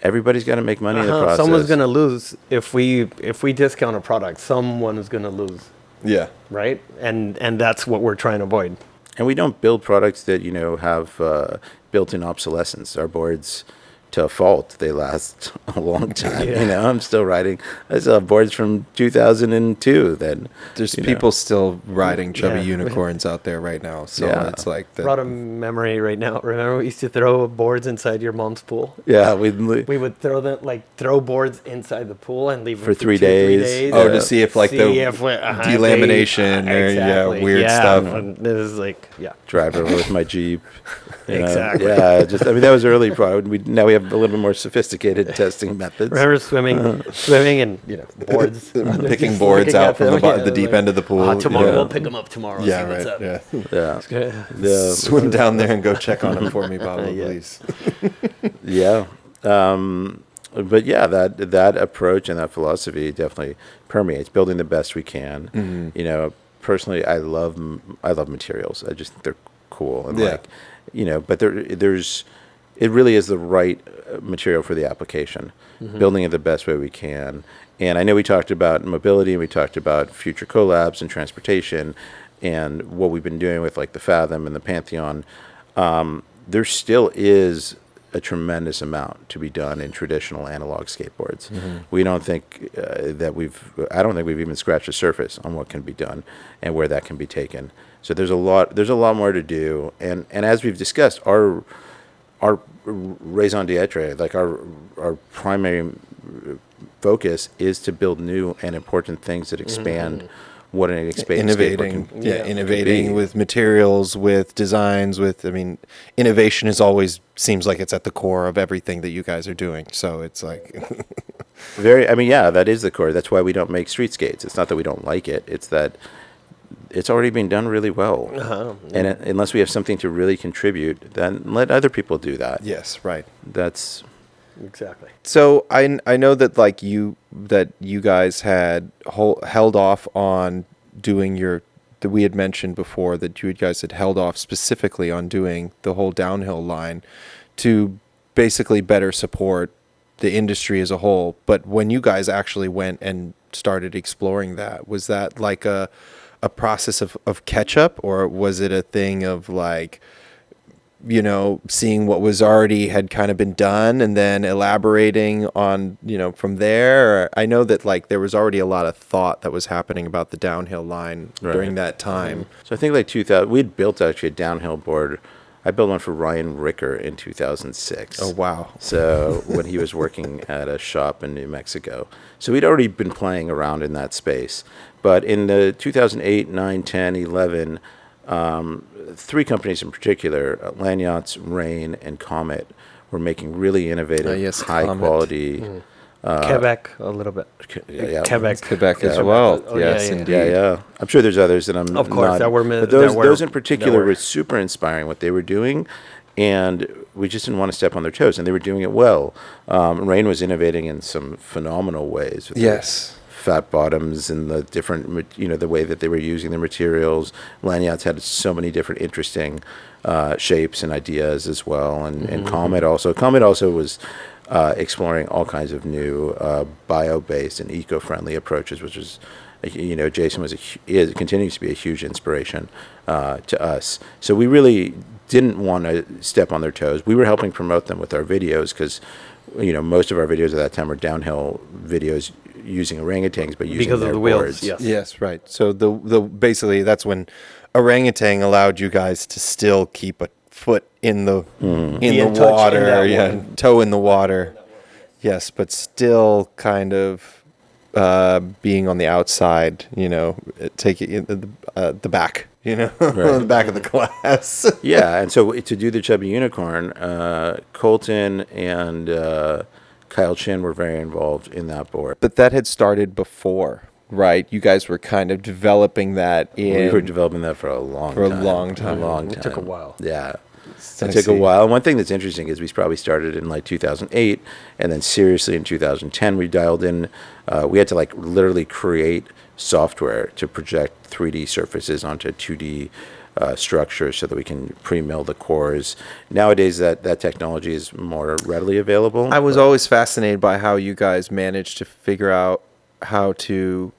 Speaker 2: everybody's got to make money in the process.
Speaker 3: Someone's gonna lose if we discount a product. Someone is gonna lose,
Speaker 1: Yeah.
Speaker 3: right? And that's what we're trying to avoid.
Speaker 2: And we don't build products that have built-in obsolescence. Our boards, to a fault, they last a long time.
Speaker 3: Yeah.
Speaker 2: I'm still riding. I still have boards from 2002.
Speaker 1: There's people still riding chubby
Speaker 3: Yeah.
Speaker 1: unicorns out there right now. So
Speaker 2: Yeah.
Speaker 1: it's like
Speaker 3: Brought a memory right now. Remember we used to throw boards inside your mom's pool?
Speaker 2: Yeah,
Speaker 3: We would throw boards inside the pool and leave them
Speaker 2: For 3
Speaker 3: 2 3
Speaker 2: days.
Speaker 1: oh,
Speaker 2: Yeah.
Speaker 1: to see if like the delamination or weird stuff.
Speaker 3: And this is like,
Speaker 2: drive over with my Jeep.
Speaker 3: Exactly.
Speaker 2: Yeah, that was early. Now we have a little bit more sophisticated testing methods.
Speaker 3: remember swimming and boards,
Speaker 1: Picking
Speaker 3: Just
Speaker 1: boards
Speaker 3: looking
Speaker 1: out
Speaker 3: at
Speaker 1: from
Speaker 3: them,
Speaker 1: the deep end of the pool.
Speaker 3: Tomorrow
Speaker 2: Yeah.
Speaker 3: we'll pick them up tomorrow.
Speaker 1: Yeah,
Speaker 3: see what's
Speaker 1: right.
Speaker 3: up.
Speaker 1: Yeah.
Speaker 2: Yeah.
Speaker 3: Yeah.
Speaker 1: Swim down there and go check on them for me, Pablo,
Speaker 3: Yeah.
Speaker 1: please.
Speaker 2: Yeah. But yeah, that approach and that philosophy definitely permeates building the best we can.
Speaker 1: Mm-hmm.
Speaker 2: Personally, I love materials. I just think they're cool and
Speaker 1: Yeah.
Speaker 2: but it really is the right material for the application. Building it the best way we can. And I know we talked about mobility and we talked about future collabs and transportation and what we've been doing with like the Fathom and the Pantheon. There still is a tremendous amount to be done in traditional analog skateboards. We don't think I don't think we've even scratched the surface on what can be done and where that can be taken. So there's a lot more to do. And as we've discussed, our raison d'etre, like our primary focus is to build new and important things that expand what an
Speaker 1: Innovating,
Speaker 2: skateboard can
Speaker 1: innovating
Speaker 2: be.
Speaker 1: with materials, with designs, innovation is always seems like it's at the core of everything that you guys are doing. So it's like,
Speaker 2: that is the core. That's why we don't make street skates. It's not that we don't like it. It's that it's already been done really well. And unless we have something to really contribute, then let other people do that.
Speaker 1: yes, right.
Speaker 2: That's
Speaker 3: Exactly.
Speaker 1: So I know that you guys had held off on doing that we had mentioned before that you guys had held off specifically on doing the whole downhill line to basically better support the industry as a whole. But when you guys actually went and started exploring that, was that like a process of catch up, or was it a thing of like, seeing what was already had kind of been done and then elaborating on, from there? I know that like there was already a lot of thought that was happening about the downhill line during that time.
Speaker 2: So I think like 2000, we'd built actually a downhill board. I built one for Ryan Ricker in 2006.
Speaker 1: Oh, wow.
Speaker 2: So when he was working at a shop in New Mexico. So we'd already been playing around in that space. But in the 2008, 9, 10, 11, 3 companies in particular, Lanyards, Rain, and Comet, were making really innovative, high
Speaker 1: Comet.
Speaker 2: quality.
Speaker 3: Quebec a little bit.
Speaker 1: Quebec as well.
Speaker 3: Oh,
Speaker 1: yes,
Speaker 3: yeah.
Speaker 1: indeed.
Speaker 2: Yeah. I'm sure there's others that I'm
Speaker 3: Of course,
Speaker 2: not.
Speaker 3: that were
Speaker 2: but
Speaker 3: that were-
Speaker 2: those in particular
Speaker 3: that were-
Speaker 2: were super inspiring what they were doing, and we just didn't want to step on their toes, and they were doing it well. Rain was innovating in some phenomenal ways. With
Speaker 1: Yes.
Speaker 2: fat bottoms and the different, the way that they were using the materials. Lanyards had so many different interesting shapes and ideas as well, and Comet also was exploring all kinds of new bio-based and eco-friendly approaches, which is, Jason continues to be a huge inspiration to us. So we really didn't want to step on their toes. We were helping promote them with our videos because, most of our videos at that time were downhill videos using orangutans, but using
Speaker 3: Because of
Speaker 2: their
Speaker 3: the wheels,
Speaker 2: boards.
Speaker 3: yes.
Speaker 1: Yes, right. So the basically that's when orangutan allowed you guys to still keep a foot in the
Speaker 3: Be
Speaker 1: in
Speaker 3: in
Speaker 1: the
Speaker 3: touch in
Speaker 1: water,
Speaker 3: that
Speaker 1: yeah,
Speaker 3: one.
Speaker 1: toe in the water. Yes, but still kind of being on the outside, taking the back, the back of the class.
Speaker 2: Yeah, and so to do the Chubby Unicorn, Colton and Kyle Chin were very involved in that board.
Speaker 1: But that had started before, right? You guys were kind of developing that in.
Speaker 2: We were developing that for a long time.
Speaker 1: a long time.
Speaker 2: A long time.
Speaker 3: It took a while.
Speaker 2: Yeah.
Speaker 1: I
Speaker 2: It took a
Speaker 1: see.
Speaker 2: while. And one thing that's interesting is we probably started in like 2008, and then seriously in 2010 we dialed in. We had to like literally create software to project 3D surfaces onto 2D structures so that we can pre-mill the cores. Nowadays that technology is more readily available.
Speaker 1: I was always fascinated by how you guys managed to figure out how to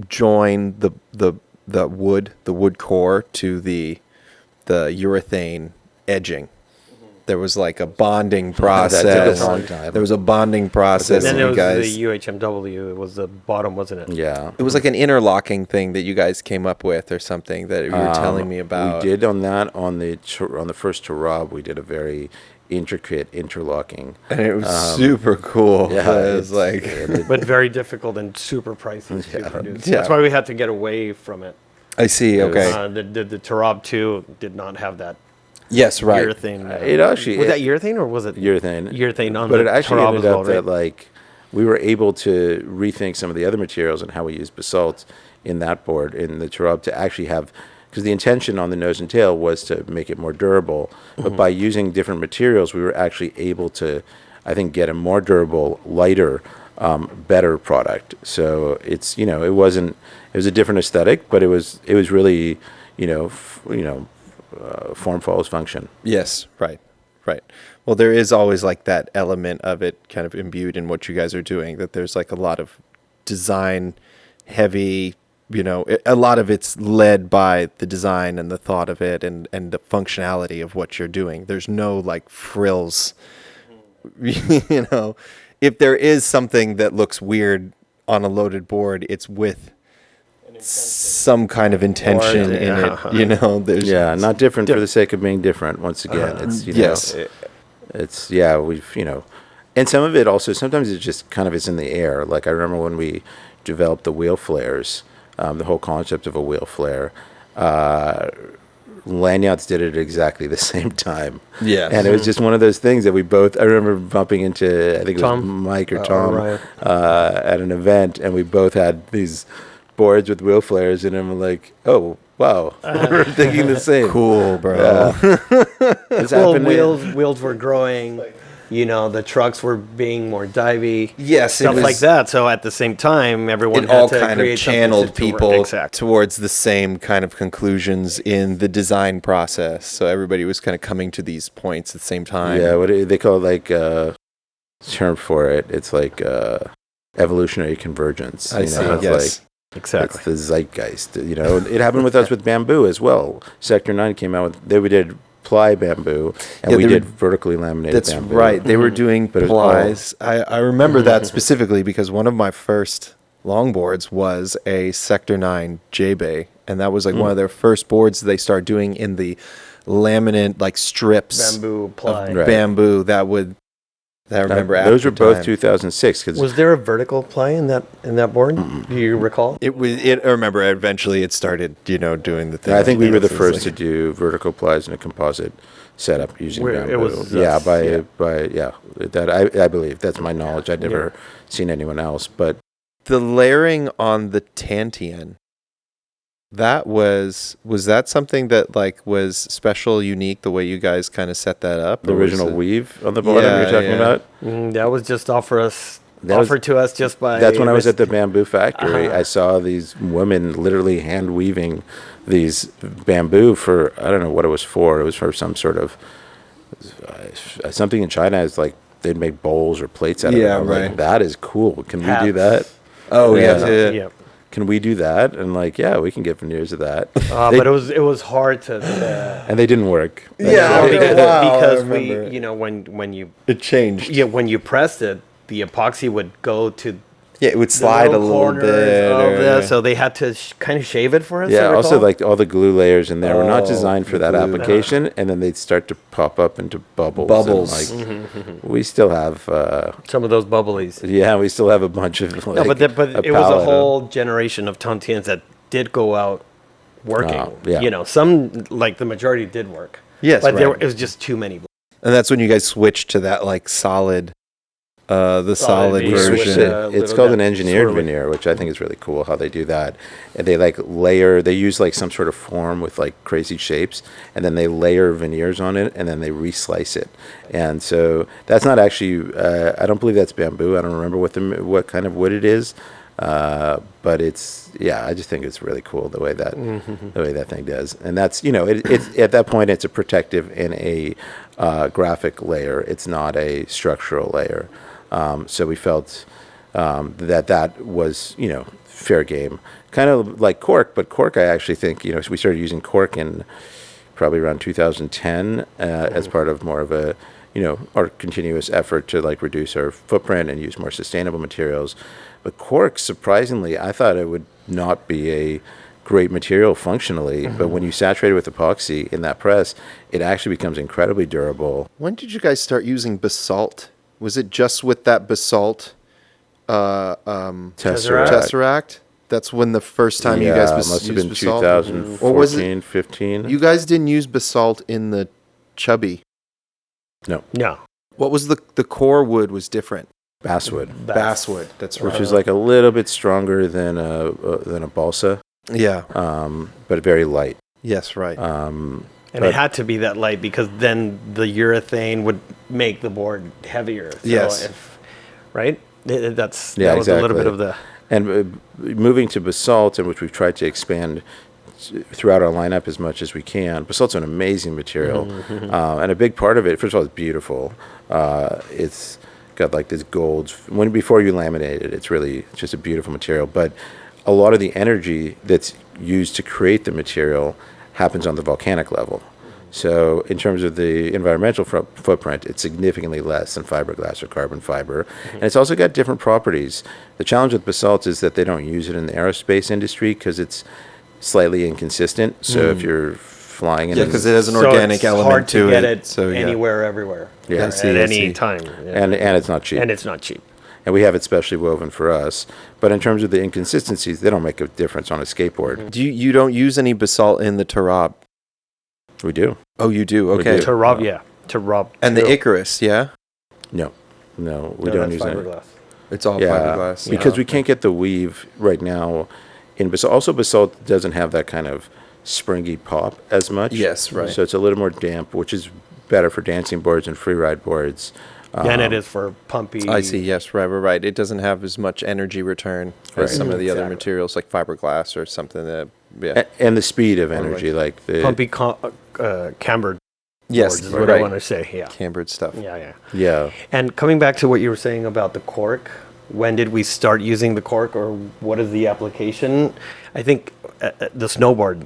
Speaker 1: join the wood core to the urethane edging. There was like a bonding process.
Speaker 2: That took a long time.
Speaker 1: There was a bonding process.
Speaker 3: Then
Speaker 1: and
Speaker 3: it
Speaker 1: you
Speaker 3: was
Speaker 1: guys,
Speaker 3: the UHMW. It was the bottom, wasn't it?
Speaker 2: Yeah.
Speaker 1: it was like an interlocking thing that you guys came up with or something that you were telling me about.
Speaker 2: We did on that on the first Tarab. We did a very intricate interlocking.
Speaker 1: And it was super cool.
Speaker 2: Yeah,
Speaker 1: It was like,
Speaker 3: But very difficult and super pricey to produce.
Speaker 1: Yeah.
Speaker 3: That's why we had to get away from it.
Speaker 1: I see. Okay.
Speaker 3: The Tarab 2 did not have that
Speaker 1: Yes, right.
Speaker 3: urethane.
Speaker 2: It actually
Speaker 3: was that urethane or was it
Speaker 2: urethane.
Speaker 3: Urethane on
Speaker 2: But
Speaker 3: the
Speaker 2: it actually
Speaker 3: Tarab
Speaker 2: ended
Speaker 3: as well,
Speaker 2: up
Speaker 3: right?
Speaker 2: that like we were able to rethink some of the other materials and how we use basalt in that board in the Tarab to actually have, because the intention on the nose and tail was to make it more durable, but by using different materials we were actually able to, I think, get a more durable, lighter, better product. So it's it was a different aesthetic, but it was really form follows function.
Speaker 1: Yes, right. Well, there is always like that element of it kind of imbued in what you guys are doing, that there's like a lot of design heavy, a lot of it's led by the design and the thought of it and the functionality of what you're doing. There's no like frills, if there is something that looks weird on a loaded board, it's with some kind of intention in it, there's
Speaker 2: Not different for the sake of being different. Once again, it's
Speaker 1: yes.
Speaker 2: it's we've and some of it also sometimes it just kind of is in the air. Like I remember when we developed the wheel flares, the whole concept of a wheel flare. Lanyards did it at exactly the same time.
Speaker 1: Yeah.
Speaker 2: And it was just one of those things that we both, I remember bumping into, I think it was
Speaker 3: Tom?
Speaker 2: Mike or Tom,
Speaker 3: Ryan.
Speaker 2: at an event, and we both had these boards with wheel flares, and I'm like, oh, wow. We're thinking the same.
Speaker 1: Cool, bro.
Speaker 2: It's
Speaker 3: Well,
Speaker 2: happened
Speaker 3: wheels were growing. The trucks were being more divey.
Speaker 1: Yes, it
Speaker 3: Stuff
Speaker 1: was-
Speaker 3: like that. So at the same time, everyone
Speaker 1: It
Speaker 3: had
Speaker 1: all
Speaker 3: to
Speaker 1: kind of
Speaker 3: create something
Speaker 1: channeled
Speaker 3: to work.
Speaker 1: people
Speaker 3: Exactly.
Speaker 1: towards the same kind of conclusions in the design process. So everybody was kind of coming to these points at the same time.
Speaker 2: Yeah, they call it like term for it. It's like evolutionary convergence.
Speaker 1: I see.
Speaker 2: It's
Speaker 1: Yes.
Speaker 3: Exactly.
Speaker 2: It's the zeitgeist. It happened with us with bamboo as well. Sector 9 came out with, we did ply bamboo, and
Speaker 1: Yeah,
Speaker 2: we
Speaker 1: they
Speaker 2: did
Speaker 1: were-
Speaker 2: vertically laminated
Speaker 1: That's
Speaker 2: bamboo.
Speaker 1: right. They were doing
Speaker 2: But it was all-
Speaker 1: plies. I remember that specifically because one of my first longboards was a Sector 9 J-Bay. And that was like one of their first boards they started doing in the laminate, like strips
Speaker 3: Bamboo ply.
Speaker 1: of
Speaker 2: Right.
Speaker 1: bamboo that would, that I remember
Speaker 2: Those
Speaker 1: after
Speaker 2: were both
Speaker 1: time.
Speaker 2: 2006. Cause
Speaker 3: Was there a vertical ply in that board? Do you recall?
Speaker 1: I remember eventually it started, doing the thing.
Speaker 2: I think we were the
Speaker 1: It was
Speaker 2: first to
Speaker 1: like-
Speaker 2: do vertical plies in a composite setup using
Speaker 3: Where
Speaker 2: bamboo.
Speaker 3: it was,
Speaker 2: yeah,
Speaker 3: yeah.
Speaker 2: that I believe that's my knowledge. I'd never seen anyone else, but
Speaker 1: the layering on the Tantian. That was that something that like was special, unique, the way you guys kind of set that up?
Speaker 2: the
Speaker 1: Or was
Speaker 2: original
Speaker 1: it-
Speaker 2: weave on the bottom
Speaker 1: Yeah,
Speaker 2: you're talking
Speaker 1: yeah.
Speaker 2: about.
Speaker 3: That was just offered to us just by.
Speaker 2: That's when I was at the bamboo factory.
Speaker 3: Uh-huh.
Speaker 2: I saw these women literally hand weaving these bamboo for, I don't know what it was for. It was for some sort of something in China. It's like they'd make bowls or plates out of it.
Speaker 1: Yeah,
Speaker 2: I'm like,
Speaker 1: right.
Speaker 2: that is cool. Can we do
Speaker 3: Hats.
Speaker 2: that?
Speaker 1: Oh, yeah.
Speaker 2: Yeah.
Speaker 1: yeah.
Speaker 3: Yep.
Speaker 2: can we do that? And like, yeah, we can get veneers of that.
Speaker 3: But it was hard to.
Speaker 2: And they didn't work.
Speaker 1: Yeah,
Speaker 3: because
Speaker 1: I
Speaker 3: we,
Speaker 1: remember.
Speaker 3: you know, when you
Speaker 1: It changed.
Speaker 3: when you pressed it, the epoxy would go to
Speaker 1: Yeah, it would
Speaker 3: the
Speaker 1: slide a little
Speaker 3: corners
Speaker 1: bit.
Speaker 3: of
Speaker 1: or-
Speaker 3: that, so they had to kind of shave it for us.
Speaker 2: Yeah,
Speaker 3: I
Speaker 2: also
Speaker 3: recall.
Speaker 2: like all the glue layers in there were not
Speaker 1: Oh,
Speaker 2: designed for
Speaker 1: the
Speaker 2: that
Speaker 1: glue.
Speaker 2: application, and then they'd start to pop up into bubbles.
Speaker 1: Bubbles.
Speaker 2: And, like, we still have,
Speaker 3: some of those bubblies.
Speaker 2: yeah, we still have a bunch of. Like,
Speaker 3: No, but it was a
Speaker 2: palette of-
Speaker 3: whole generation of Tontiens that did go out working.
Speaker 2: Oh, yeah.
Speaker 3: You know, some, like the majority did work.
Speaker 1: Yes,
Speaker 3: but
Speaker 1: right.
Speaker 3: it was just too many.
Speaker 1: And that's when you guys switched to that like solid, the solid
Speaker 3: veneer
Speaker 2: We
Speaker 3: with
Speaker 2: switched
Speaker 1: version.
Speaker 3: the-
Speaker 2: it. It's
Speaker 3: little
Speaker 2: called an
Speaker 3: that
Speaker 2: engineered
Speaker 3: swirly.
Speaker 2: veneer, which I think is really cool how they do that. And they like layer, they use like some sort of form with like crazy shapes, and then they layer veneers on it, and then they reslice it. And so that's not actually, I don't believe that's bamboo. I don't remember what kind of wood it is. But it's, yeah, I just think it's really cool the way that thing does. And that's, you know, it's at that point, it's a protective and a graphic layer. It's not a structural layer. So we felt that was, you know, fair game. Kind of like cork, but cork, I actually think, you know, we started using cork in probably around 2010 as part of more of a, you know, our continuous effort to like reduce our footprint and use more sustainable materials. But cork, surprisingly, I thought it would not be a great material functionally, but when you saturate it with epoxy in that press, it actually becomes incredibly durable.
Speaker 1: When did you guys start using basalt? Was it just with that basalt tesseract? That's when the first time you guys
Speaker 2: must have
Speaker 1: used
Speaker 2: been
Speaker 1: basalt?
Speaker 2: 2014,
Speaker 1: Or was it
Speaker 2: 15.
Speaker 1: you guys didn't use basalt in the chubby?
Speaker 2: No,
Speaker 3: No.
Speaker 1: What was the core wood was different?
Speaker 2: basswood,
Speaker 1: Basswood. That's right.
Speaker 2: which is like a little bit stronger than a balsa,
Speaker 1: Yeah.
Speaker 2: but very light.
Speaker 1: Yes. Right.
Speaker 3: And
Speaker 2: But-
Speaker 3: it had to be that light because then the urethane would make the board heavier. So
Speaker 1: Yes.
Speaker 3: Right?
Speaker 2: Yeah,
Speaker 3: That was a little bit
Speaker 2: exactly.
Speaker 3: of the...
Speaker 2: And moving to basalt, in which we've tried to expand throughout our lineup as much as we can. Basalt's an amazing material, and a big part of it. First of all, it's beautiful. It's got like this gold. Before you laminate it, it's just a beautiful material. But a lot of the energy that's used to create the material happens on the volcanic level. So in terms of the environmental footprint, it's significantly less than fiberglass or carbon fiber. And it's also got different properties. The challenge with basalt is that they don't use it in the aerospace industry because it's slightly inconsistent. So if you're flying in,
Speaker 1: Yeah, because it has an
Speaker 3: So
Speaker 1: organic
Speaker 3: it's
Speaker 1: element
Speaker 3: hard to
Speaker 1: to
Speaker 3: get
Speaker 1: it.
Speaker 3: it
Speaker 1: So yeah.
Speaker 3: anywhere, everywhere.
Speaker 2: Yeah.
Speaker 3: At
Speaker 1: I see.
Speaker 3: any time. Yeah.
Speaker 2: and it's not cheap.
Speaker 3: And it's not cheap.
Speaker 2: And we have it specially woven for us. But in terms of the inconsistencies, they don't make a difference on a skateboard.
Speaker 1: Do you don't use any basalt in the Tarab?
Speaker 2: We do.
Speaker 1: Oh, you do.
Speaker 2: We
Speaker 1: Okay.
Speaker 2: do.
Speaker 3: To rob, yeah. To rob.
Speaker 1: And the
Speaker 3: true.
Speaker 1: Icarus, yeah,
Speaker 2: No, we
Speaker 3: No,
Speaker 2: don't
Speaker 3: that's
Speaker 2: use any.
Speaker 3: fiberglass.
Speaker 1: it's all
Speaker 2: Yeah,
Speaker 1: fiberglass.
Speaker 2: because we can't get the weave right now in basalt. Also, basalt doesn't have that kind of springy pop as much.
Speaker 1: Yes, right.
Speaker 2: So it's a little more damp, which is better for dancing boards and freeride boards.
Speaker 3: And it is for pumpy.
Speaker 1: I see. Yes, right. It doesn't have as much energy return
Speaker 2: Right.
Speaker 1: as some of the other
Speaker 3: Exactly.
Speaker 1: materials like fiberglass or something that. Yeah.
Speaker 2: And the speed of energy, like the
Speaker 3: Pumpy cambered
Speaker 1: Yes,
Speaker 3: boards is what I
Speaker 1: right.
Speaker 3: want to say. Yeah.
Speaker 1: Cambered stuff.
Speaker 3: Yeah.
Speaker 2: yeah.
Speaker 3: And coming back to what you were saying about the cork, when did we start using the cork, or what is the application? I think the snowboard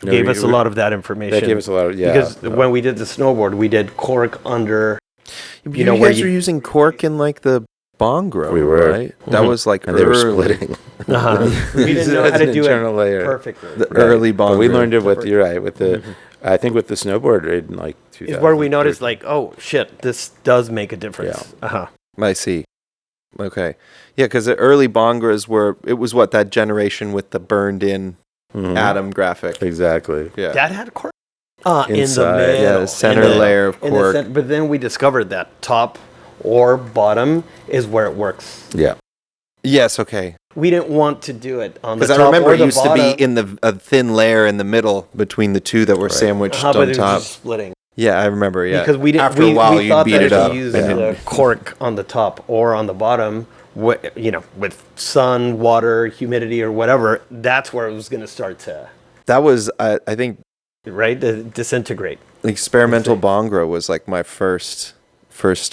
Speaker 2: No,
Speaker 3: gave
Speaker 2: we-
Speaker 3: us a lot of that information.
Speaker 2: That gave us a lot of
Speaker 3: Because when we did the snowboard, we did cork under.
Speaker 1: You
Speaker 3: know,
Speaker 1: know,
Speaker 3: where
Speaker 1: guys
Speaker 3: you-
Speaker 1: were using cork in like the Bongro,
Speaker 2: We were.
Speaker 1: right? That was like
Speaker 2: and they were
Speaker 1: early-
Speaker 2: splitting.
Speaker 3: We didn't know how
Speaker 2: That's
Speaker 3: to
Speaker 2: an
Speaker 3: do
Speaker 2: internal
Speaker 3: it
Speaker 2: layer.
Speaker 3: perfectly.
Speaker 1: The early Bongro.
Speaker 2: But we learned it with, you're right, with the, I think with the snowboard in like 2000.
Speaker 3: Is where we noticed, like, oh shit, this does make a difference.
Speaker 2: Yeah.
Speaker 1: I see. Okay. Yeah, because the early Bongras were, it was what, that generation with the burned in
Speaker 2: Mhm.
Speaker 1: atom graphic.
Speaker 2: Exactly.
Speaker 1: Yeah.
Speaker 3: That had cork. In the
Speaker 2: Inside.
Speaker 3: middle.
Speaker 1: Yeah, the center
Speaker 3: In the-
Speaker 1: layer of
Speaker 3: in the
Speaker 1: cork.
Speaker 3: but then we discovered that top or bottom is where it works.
Speaker 2: Yeah.
Speaker 1: Yes, okay.
Speaker 3: We didn't want to do it on the
Speaker 1: Because
Speaker 3: top
Speaker 1: I remember
Speaker 3: or
Speaker 1: it
Speaker 3: the
Speaker 1: used
Speaker 3: bottom.
Speaker 1: to be in a thin layer in the middle between the two that were sandwiched
Speaker 3: But
Speaker 1: on
Speaker 3: it was
Speaker 1: top.
Speaker 3: just splitting.
Speaker 1: Yeah, I remember. Yeah,
Speaker 3: Because we didn't.
Speaker 1: After a while,
Speaker 3: we
Speaker 1: you'd
Speaker 3: thought
Speaker 1: beat
Speaker 3: that
Speaker 1: it
Speaker 3: if
Speaker 1: up.
Speaker 3: you use
Speaker 1: and
Speaker 3: the cork on the top or on the bottom, with sun, water, humidity, or whatever, that's where it was going to start to,
Speaker 1: that was, I think,
Speaker 3: right, disintegrate.
Speaker 1: the experimental Bongro was like my first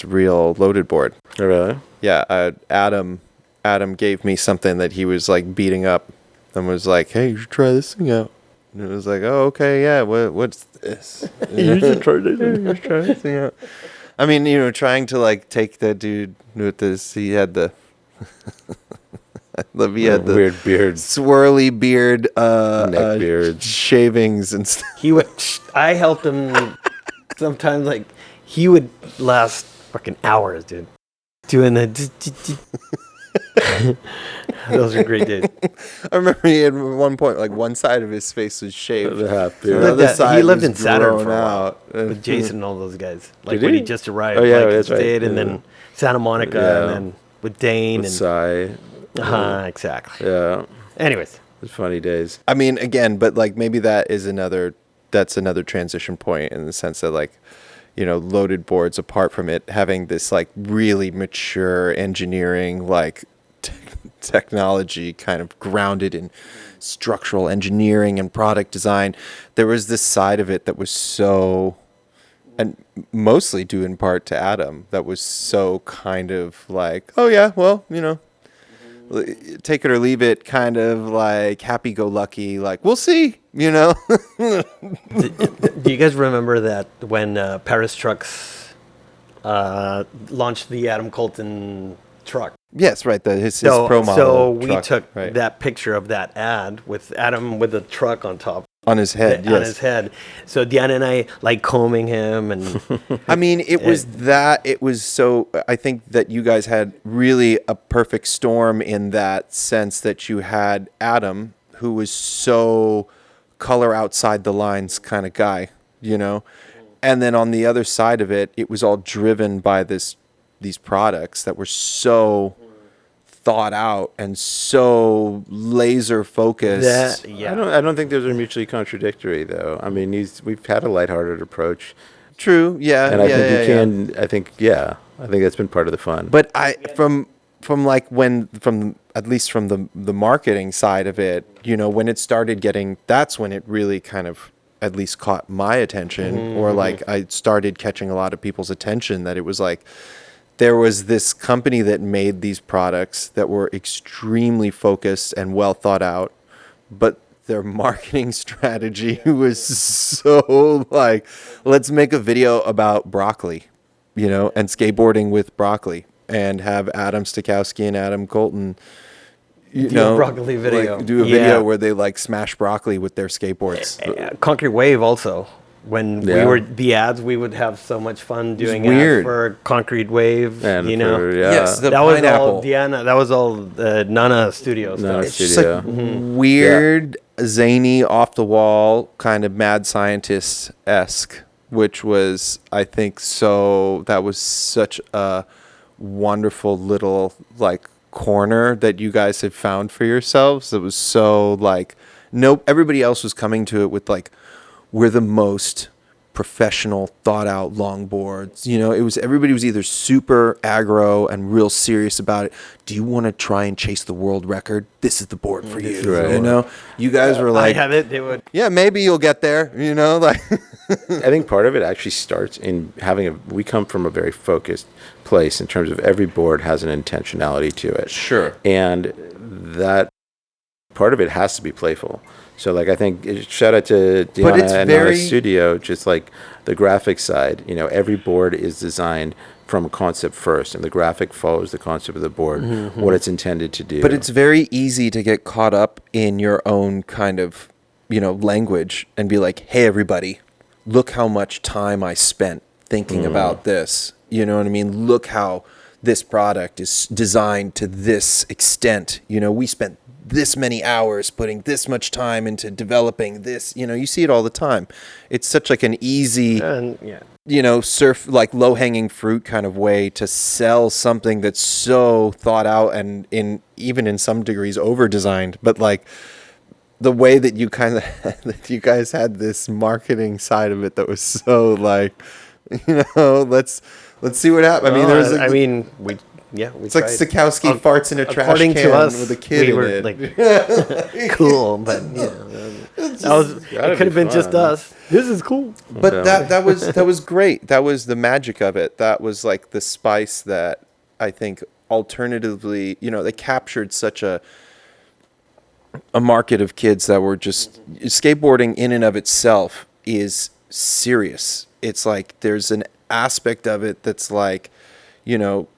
Speaker 1: real loaded board.
Speaker 2: Oh, really?
Speaker 1: Yeah, Adam gave me something that he was like beating up and was like, "Hey, you should try this thing out." And it was like, "Oh, okay, yeah. What's this?"
Speaker 3: You should try this.
Speaker 1: You should try this thing out. I mean, trying to like take that dude with this. He had the. He had the
Speaker 2: weird beard,
Speaker 1: swirly beard,
Speaker 2: neck beard,
Speaker 1: shavings and stuff.
Speaker 3: He would. I helped him sometimes. Like he would last fucking hours, dude, doing the. Those are great, dude.
Speaker 1: I remember he had at one point like one side of his face was shaved.
Speaker 2: the half
Speaker 1: The
Speaker 2: beard.
Speaker 1: other side
Speaker 3: He lived
Speaker 1: was
Speaker 3: in Saturn
Speaker 1: grown
Speaker 3: for a while
Speaker 1: out.
Speaker 3: with Jason and all those guys. Like
Speaker 2: Did
Speaker 3: when
Speaker 2: he?
Speaker 3: he just arrived.
Speaker 2: Oh, yeah,
Speaker 3: like,
Speaker 2: that's right.
Speaker 3: stayed, and
Speaker 2: Yeah.
Speaker 3: then Santa Monica,
Speaker 2: Yeah.
Speaker 3: and then with Dane
Speaker 2: With
Speaker 3: and.
Speaker 2: Psy.
Speaker 3: Exactly.
Speaker 2: Yeah,
Speaker 3: Anyways,
Speaker 2: it's funny days.
Speaker 1: I mean, again, but like maybe that's another transition point in the sense that like, loaded boards, apart from it having this like really mature engineering, like technology kind of grounded in structural engineering and product design, there was this side of it that was so, and mostly due in part to Adam, that was so kind of like, oh yeah, well, take it or leave it, kind of like happy-go-lucky, like we'll see,
Speaker 3: do you guys remember that when Paris Trucks launched the Adam Colton truck?
Speaker 1: Yes, right. His pro model.
Speaker 3: So we
Speaker 1: truck,
Speaker 3: took
Speaker 1: right,
Speaker 3: that picture of that ad with Adam with the truck on top.
Speaker 1: on his head.
Speaker 3: On
Speaker 1: Yes.
Speaker 3: his head. So Deanna and I like combing him and
Speaker 1: I mean, it was so, I think that you guys had really a perfect storm in that sense that you had Adam, who was so color outside the lines kind of guy, and then on the other side of it, it was all driven by these products that were so thought out and so laser focused.
Speaker 2: I don't think those are mutually contradictory, though. I mean, we've had a lighthearted approach,
Speaker 1: True. Yeah.
Speaker 2: and I
Speaker 1: yeah,
Speaker 2: think
Speaker 1: yeah,
Speaker 2: you
Speaker 1: yeah.
Speaker 2: can. I think that's been part of the fun.
Speaker 1: But from at least from the marketing side of it, when it started getting, that's when it really kind of at least caught my attention, or like I started catching a lot of people's attention, that it was like there was this company that made these products that were extremely focused and well thought out, but their marketing strategy was so like, let's make a video about broccoli, and skateboarding with broccoli, and have Adam Stakowski and Adam Colton,
Speaker 3: a broccoli video.
Speaker 1: like, do a video where they like smash broccoli with their skateboards.
Speaker 3: Concrete Wave also. When we
Speaker 2: Yeah.
Speaker 3: were the ads, we would have so much fun doing
Speaker 1: weird.
Speaker 3: ads for Concrete Wave.
Speaker 2: and
Speaker 1: Yes, the
Speaker 3: that was
Speaker 1: pineapple.
Speaker 3: all Deanna. That was all Nana Studio
Speaker 2: Nana
Speaker 3: stuff.
Speaker 1: It's just
Speaker 2: Studio.
Speaker 1: like weird, zany, off the wall, kind of mad scientist-esque, which was, I think, that was such a wonderful little like corner that you guys had found for yourselves. It was so like, nope, everybody else was coming to it with like, we're the most professional, thought out longboards. Everybody was either super aggro and real serious about it. Do you want to try and chase the world record? This is the board for you.
Speaker 2: Right.
Speaker 1: You guys were
Speaker 3: I
Speaker 1: like,
Speaker 3: have it. They would.
Speaker 1: yeah, maybe you'll get there. Like,
Speaker 2: I think part of it actually starts in we come from a very focused place in terms of every board has an intentionality to it.
Speaker 1: Sure.
Speaker 2: And that part of it has to be playful. So like, I think shout out to
Speaker 1: But
Speaker 2: Deanna
Speaker 1: it's
Speaker 2: and
Speaker 1: very-
Speaker 2: Nana Studio, just like the graphic side, every board is designed from a concept first, and the graphic follows the concept of the board, what it's intended to do.
Speaker 1: But it's very easy to get caught up in your own kind of, language and be like, hey, everybody, look how much time I spent thinking about this. You know what I mean? Look how this product is designed to this extent. We spent this many hours putting this much time into developing this. You see it all the time. It's such like an easy, surf, like low hanging fruit kind of way to sell something that's so thought out and even in some degrees over designed. But like the way that you kind of, that you guys had this marketing side of it that was so like, let's see what happens. I mean, there's like,
Speaker 3: we
Speaker 1: it's like Sikowski farts in a trash
Speaker 3: according
Speaker 1: can
Speaker 3: to us,
Speaker 1: with a kid
Speaker 3: we
Speaker 1: in
Speaker 3: were
Speaker 1: it.
Speaker 3: like cool, but it
Speaker 2: gotta
Speaker 3: could have
Speaker 2: be
Speaker 3: been just
Speaker 2: fun.
Speaker 3: us. This is cool.
Speaker 1: But that was great. That was the magic of it. That was like the spice that I think alternatively, they captured such a a market of kids that were just skateboarding in and of itself is serious. It's like there's an aspect of it that's like, you know,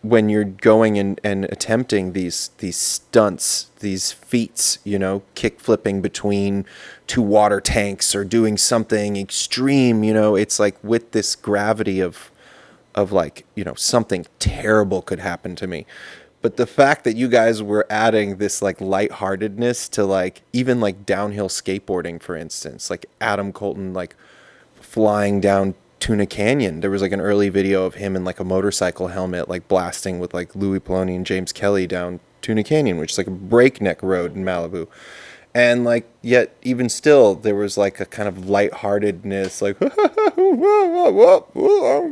Speaker 1: when you're going and attempting these stunts, these feats, you know, kick flipping between two water tanks or doing something extreme, you know, it's like with this gravity of like, you know, something terrible could happen to me. But the fact that you guys were adding this like lightheartedness to like even like downhill skateboarding, for instance, like Adam Colton like flying down Tuna Canyon. There was like an early video of him in like a motorcycle helmet, like blasting with like Louis Poloni and James Kelly down Tuna Canyon, which is like a breakneck road in Malibu. And like, yet even still, there was like a kind of lightheartedness, like, I'm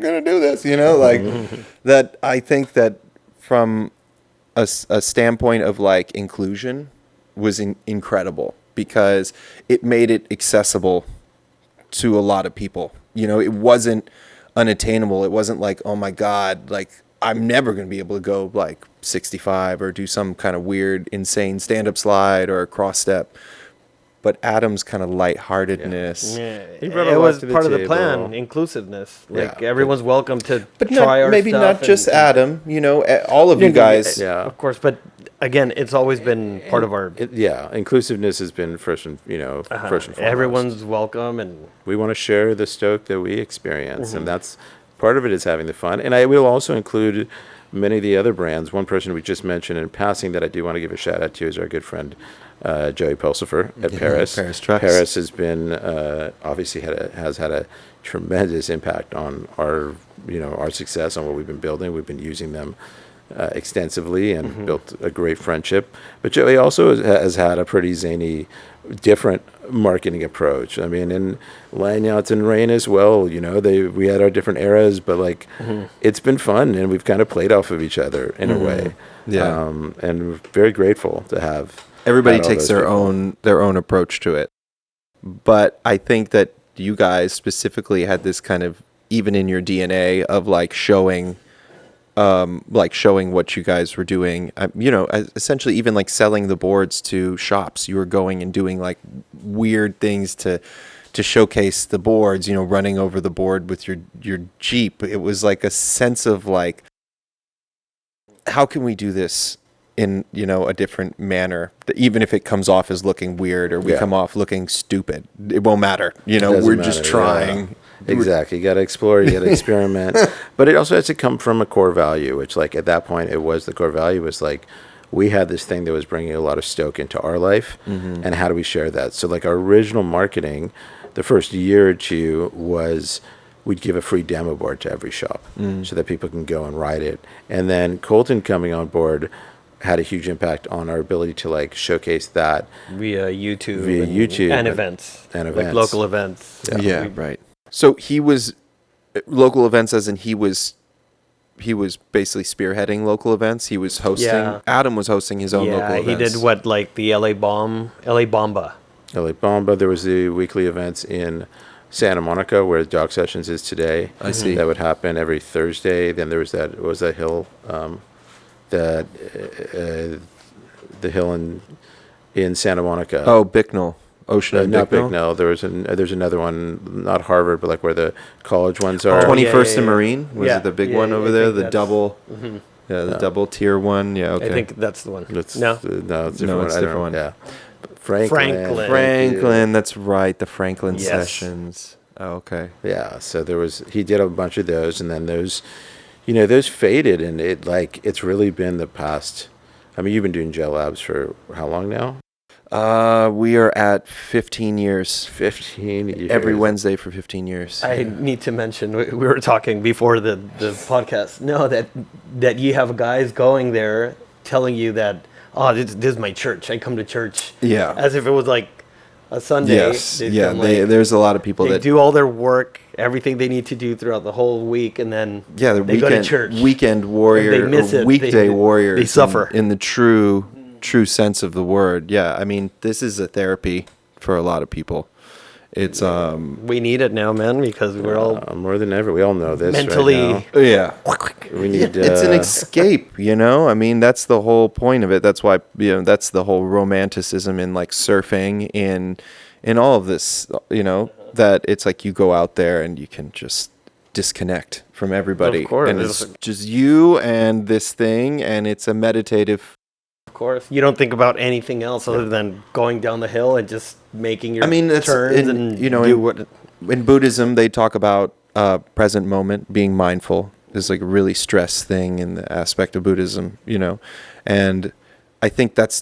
Speaker 1: gonna do this, you know, like that. I think that from a standpoint of like inclusion was incredible because it made it accessible to a lot of people. You know, it wasn't unattainable. It wasn't like, oh my God, like I'm never going to be able to go like 65 or do some kind of weird, insane stand-up slide or a cross step. But Adam's kind of lightheartedness.
Speaker 2: He brought a
Speaker 3: It
Speaker 2: lot
Speaker 3: was
Speaker 2: to the
Speaker 3: part of the
Speaker 2: table.
Speaker 3: plan, inclusiveness. Like
Speaker 2: Yeah.
Speaker 3: everyone's welcome to
Speaker 1: But
Speaker 3: try our
Speaker 1: maybe
Speaker 3: stuff
Speaker 1: not just
Speaker 3: and-
Speaker 1: Adam, you know, all of you guys.
Speaker 2: Yeah.
Speaker 3: Of course, but again, it's always been part of our.
Speaker 2: Inclusiveness has been first and first and foremost.
Speaker 3: Everyone's welcome, and
Speaker 2: We want to share the stoke that we experience, and that's part of it is having the fun. And I will also include many of the other brands. One person we just mentioned in passing that I do want to give a shout out to is our good friend Joey Pulsifer at Paris.
Speaker 1: Paris Trucks.
Speaker 2: Paris has been obviously has had a tremendous impact on our our success, on what we've been building. We've been using them extensively and built a great friendship. But Joey also has had a pretty zany, different marketing approach. I mean, in Lanyards and Rain as well, we had our different eras, but like it's been fun, and we've kind of played off of each other in a way.
Speaker 1: Yeah.
Speaker 2: And we're very grateful to have
Speaker 1: Everybody
Speaker 2: had all
Speaker 1: takes
Speaker 2: those
Speaker 1: their
Speaker 2: people.
Speaker 1: own approach to it. But I think that you guys specifically had this kind of, even in your DNA, of like showing what you guys were doing, essentially even like selling the boards to shops. You were going and doing like weird things to showcase the boards, running over the board with your Jeep. It was like a sense of like, how can we do this in, a different manner, even if it comes off as looking weird or we come off looking stupid, it won't matter.
Speaker 2: Doesn't
Speaker 1: We're just
Speaker 2: matter,
Speaker 1: trying.
Speaker 2: Exactly. You got to explore, you got to experiment. But it also has to come from a core value, which like at that point it was the core value was like, we had this thing that was bringing a lot of stoke into our life, and how do we share that? So like our original marketing, the first year or two was we'd give a free demo board to every shop so that people can go and ride it. And then Colton coming on board had a huge impact on our ability to like showcase that
Speaker 3: via YouTube,
Speaker 2: and
Speaker 3: events,
Speaker 2: and
Speaker 3: like
Speaker 2: events.
Speaker 3: local events.
Speaker 1: Yeah, right. So he was local events, as in he was basically spearheading local events. He was hosting.
Speaker 3: Yeah.
Speaker 1: Adam was hosting his own local
Speaker 3: Yeah, he
Speaker 1: events.
Speaker 3: did what, like the LA Bomba.
Speaker 2: LA Bomba. There was the weekly events in Santa Monica where Dog Sessions is today.
Speaker 1: I see.
Speaker 2: That would happen every Thursday. Then there was that hill, the hill in Santa Monica.
Speaker 1: Oh, Bicknell, Ocean and
Speaker 2: Not
Speaker 1: Bicknell.
Speaker 2: Bicknell. There's another one, not Harvard, but like where the college ones are.
Speaker 1: 21st and
Speaker 3: yeah.
Speaker 1: Marine was
Speaker 3: Yeah.
Speaker 1: it the big
Speaker 3: Yeah,
Speaker 1: one
Speaker 3: yeah,
Speaker 1: over
Speaker 3: I
Speaker 1: there?
Speaker 3: think
Speaker 1: The
Speaker 3: that's-
Speaker 1: double, the double tier one. Yeah, okay.
Speaker 3: I think that's the one.
Speaker 2: It's,
Speaker 3: No,
Speaker 2: no, it's a different
Speaker 1: No,
Speaker 2: one.
Speaker 1: it's
Speaker 2: I
Speaker 1: a
Speaker 2: don't
Speaker 1: different
Speaker 2: know.
Speaker 1: one.
Speaker 2: Yeah, Franklin.
Speaker 1: Franklin. That's right. The Franklin
Speaker 3: Yes.
Speaker 1: sessions. Oh, okay.
Speaker 2: Yeah, so he did a bunch of those, and then those faded, and it's really been the past. I mean, you've been doing Gel Labs for how long now?
Speaker 1: We are at 15 years.
Speaker 2: 15 years.
Speaker 1: Every Wednesday for 15 years.
Speaker 3: I need to mention we were talking before the podcast. No, that you have guys going there telling you that this is my church. I come to church.
Speaker 1: Yeah.
Speaker 3: As if it was like a Sunday.
Speaker 1: Yes.
Speaker 3: They'd
Speaker 1: Yeah.
Speaker 3: come, like,
Speaker 1: There's a lot of people
Speaker 3: they
Speaker 1: that
Speaker 3: do all their work, everything they need to do throughout the whole week, and then
Speaker 1: the
Speaker 3: they go to church.
Speaker 1: weekend warrior,
Speaker 3: They miss
Speaker 1: or
Speaker 3: it.
Speaker 1: weekday warriors.
Speaker 3: They suffer.
Speaker 1: in the true sense of the word. Yeah, I mean, this is a therapy for a lot of people. It's
Speaker 3: We need it now, man, because we're all
Speaker 2: more than ever. We all know this
Speaker 3: mentally.
Speaker 2: right
Speaker 1: yeah.
Speaker 2: now. We need.
Speaker 1: It's an escape, you know? I mean, that's the whole point of it. That's why, that's the whole romanticism in like surfing, in all of this, that it's like you go out there and you can just disconnect from everybody.
Speaker 3: Of course.
Speaker 1: And it's just you and this thing, and it's a meditative.
Speaker 3: Of course, you don't think about anything else other than going down the hill and just making your
Speaker 1: That's
Speaker 3: turns and
Speaker 1: in Buddhism they talk about present moment, being mindful is like a really stressed thing in the aspect of Buddhism, and I think that's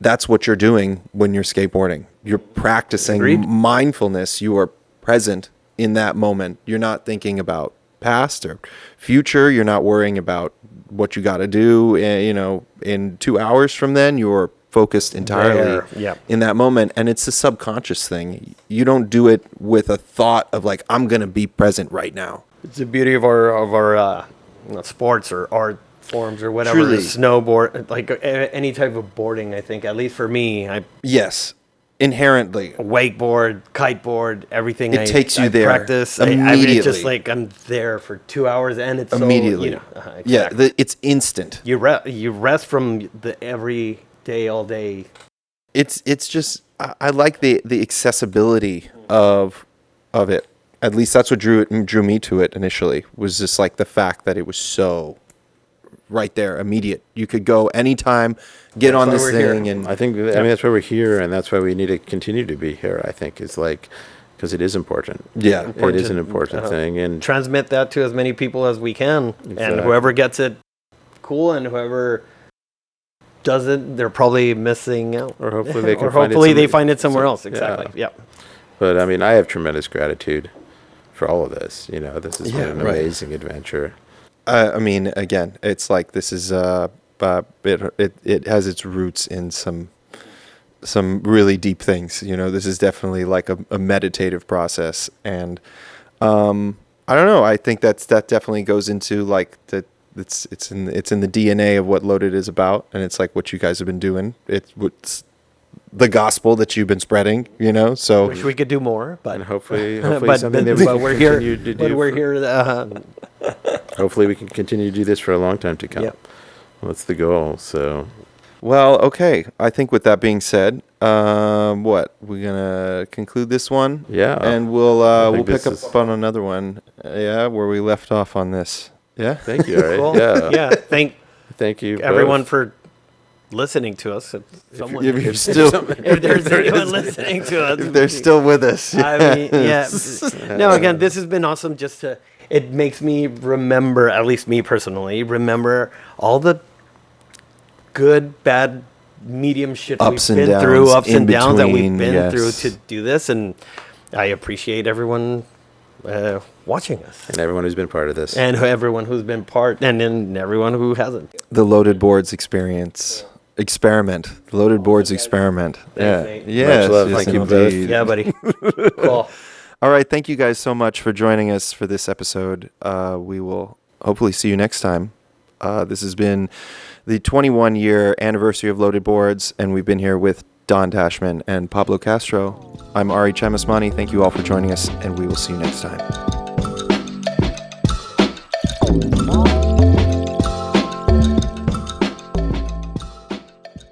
Speaker 1: that's what you're doing when you're skateboarding. You're practicing
Speaker 3: Agreed.
Speaker 1: mindfulness. You are present in that moment. You're not thinking about past or future. You're not worrying about what you got to do. In 2 hours from then, you're focused entirely in that moment. And it's a subconscious thing. You don't do it with a thought of like, I'm going to be present right now.
Speaker 3: It's the beauty of our sports or art forms or whatever.
Speaker 1: Truly.
Speaker 3: Snowboard, like any type of boarding. I think, at least for me,
Speaker 1: Yes, inherently.
Speaker 3: wakeboard, kiteboard, everything.
Speaker 1: It takes you there
Speaker 3: Practice. I mean, it's just
Speaker 1: immediately.
Speaker 3: like I'm there for 2 hours, and it's
Speaker 1: Immediately.
Speaker 3: So,
Speaker 1: Yeah,
Speaker 3: exactly.
Speaker 1: it's instant.
Speaker 3: You rest from the every day, all day.
Speaker 1: It's just I like the accessibility of it. At least that's what drew me to it initially, was just like the fact that it was so right there, immediate. You could go anytime, get on
Speaker 3: why
Speaker 1: this
Speaker 3: we're
Speaker 1: thing,
Speaker 3: here.
Speaker 1: and
Speaker 2: I think. I mean, that's why we're here, and that's why we need to continue to be here. I think is like because it is important.
Speaker 1: yeah,
Speaker 2: It is an important thing, and
Speaker 3: Transmit that to as many people as we can, and
Speaker 2: Exactly.
Speaker 3: whoever gets it, cool, and whoever doesn't, they're probably missing out.
Speaker 2: or hopefully they can.
Speaker 3: Or
Speaker 2: find it
Speaker 3: hopefully they
Speaker 2: somewhere-
Speaker 3: find it somewhere else.
Speaker 2: Yeah.
Speaker 3: Exactly. Yeah.
Speaker 2: But I mean, I have tremendous gratitude for all of this. This has
Speaker 1: Yeah,
Speaker 2: been an
Speaker 1: right.
Speaker 2: amazing adventure.
Speaker 1: I mean, again, it's like this is it has its roots in some really deep things. This is definitely like a meditative process, and I don't know. I think that definitely goes into like it's in the DNA of what Loaded is about, and it's like what you guys have been doing. It's the gospel that you've been spreading. So
Speaker 3: Wish we could do more, but
Speaker 2: And hopefully
Speaker 3: but,
Speaker 2: something that we
Speaker 3: but
Speaker 2: can
Speaker 3: we're here.
Speaker 2: continue to
Speaker 3: But
Speaker 2: do.
Speaker 3: we're here.
Speaker 2: Hopefully we can continue to do this for a long time to come.
Speaker 3: Yep.
Speaker 2: That's the goal. So
Speaker 1: Well, okay. I think with that being said, we're gonna conclude this one.
Speaker 2: Yeah.
Speaker 1: and we'll
Speaker 2: think
Speaker 1: pick
Speaker 2: this
Speaker 1: up
Speaker 2: is-
Speaker 1: on another one. Where we left off on this. Yeah.
Speaker 2: thank you. All right.
Speaker 3: Cool.
Speaker 2: Yeah.
Speaker 3: Yeah. Thank
Speaker 2: Thank you,
Speaker 3: everyone
Speaker 2: both.
Speaker 3: for listening to us. If someone,
Speaker 1: If you're still
Speaker 3: if there's anyone listening to us,
Speaker 1: if they're still with us.
Speaker 3: I mean, yeah. No, again, this has been awesome. It makes me remember, at least me personally, remember all the good, bad, medium shit
Speaker 1: Ups
Speaker 3: we've
Speaker 1: and
Speaker 3: been through,
Speaker 1: downs,
Speaker 3: ups
Speaker 1: in
Speaker 3: and downs that we've
Speaker 1: between,
Speaker 3: been
Speaker 1: yes.
Speaker 3: through to do this, and I appreciate everyone watching us.
Speaker 2: And everyone who's been part of this.
Speaker 3: And everyone who's been part, and then everyone who hasn't.
Speaker 1: The Loaded Boards experiment. The Loaded Boards experiment. Yeah.
Speaker 3: Nate.
Speaker 1: Yes,
Speaker 2: Much love.
Speaker 1: yes,
Speaker 2: Thank you both.
Speaker 1: indeed.
Speaker 3: Yeah, buddy. Cool.
Speaker 1: All right. Thank you guys so much for joining us for this episode. We will hopefully see you next time. This has been the 21-year anniversary of Loaded Boards, and we've been here with Don Tashman and Pablo Castro. I'm Arian Chamasmany. Thank you all for joining us, and we will see you next time.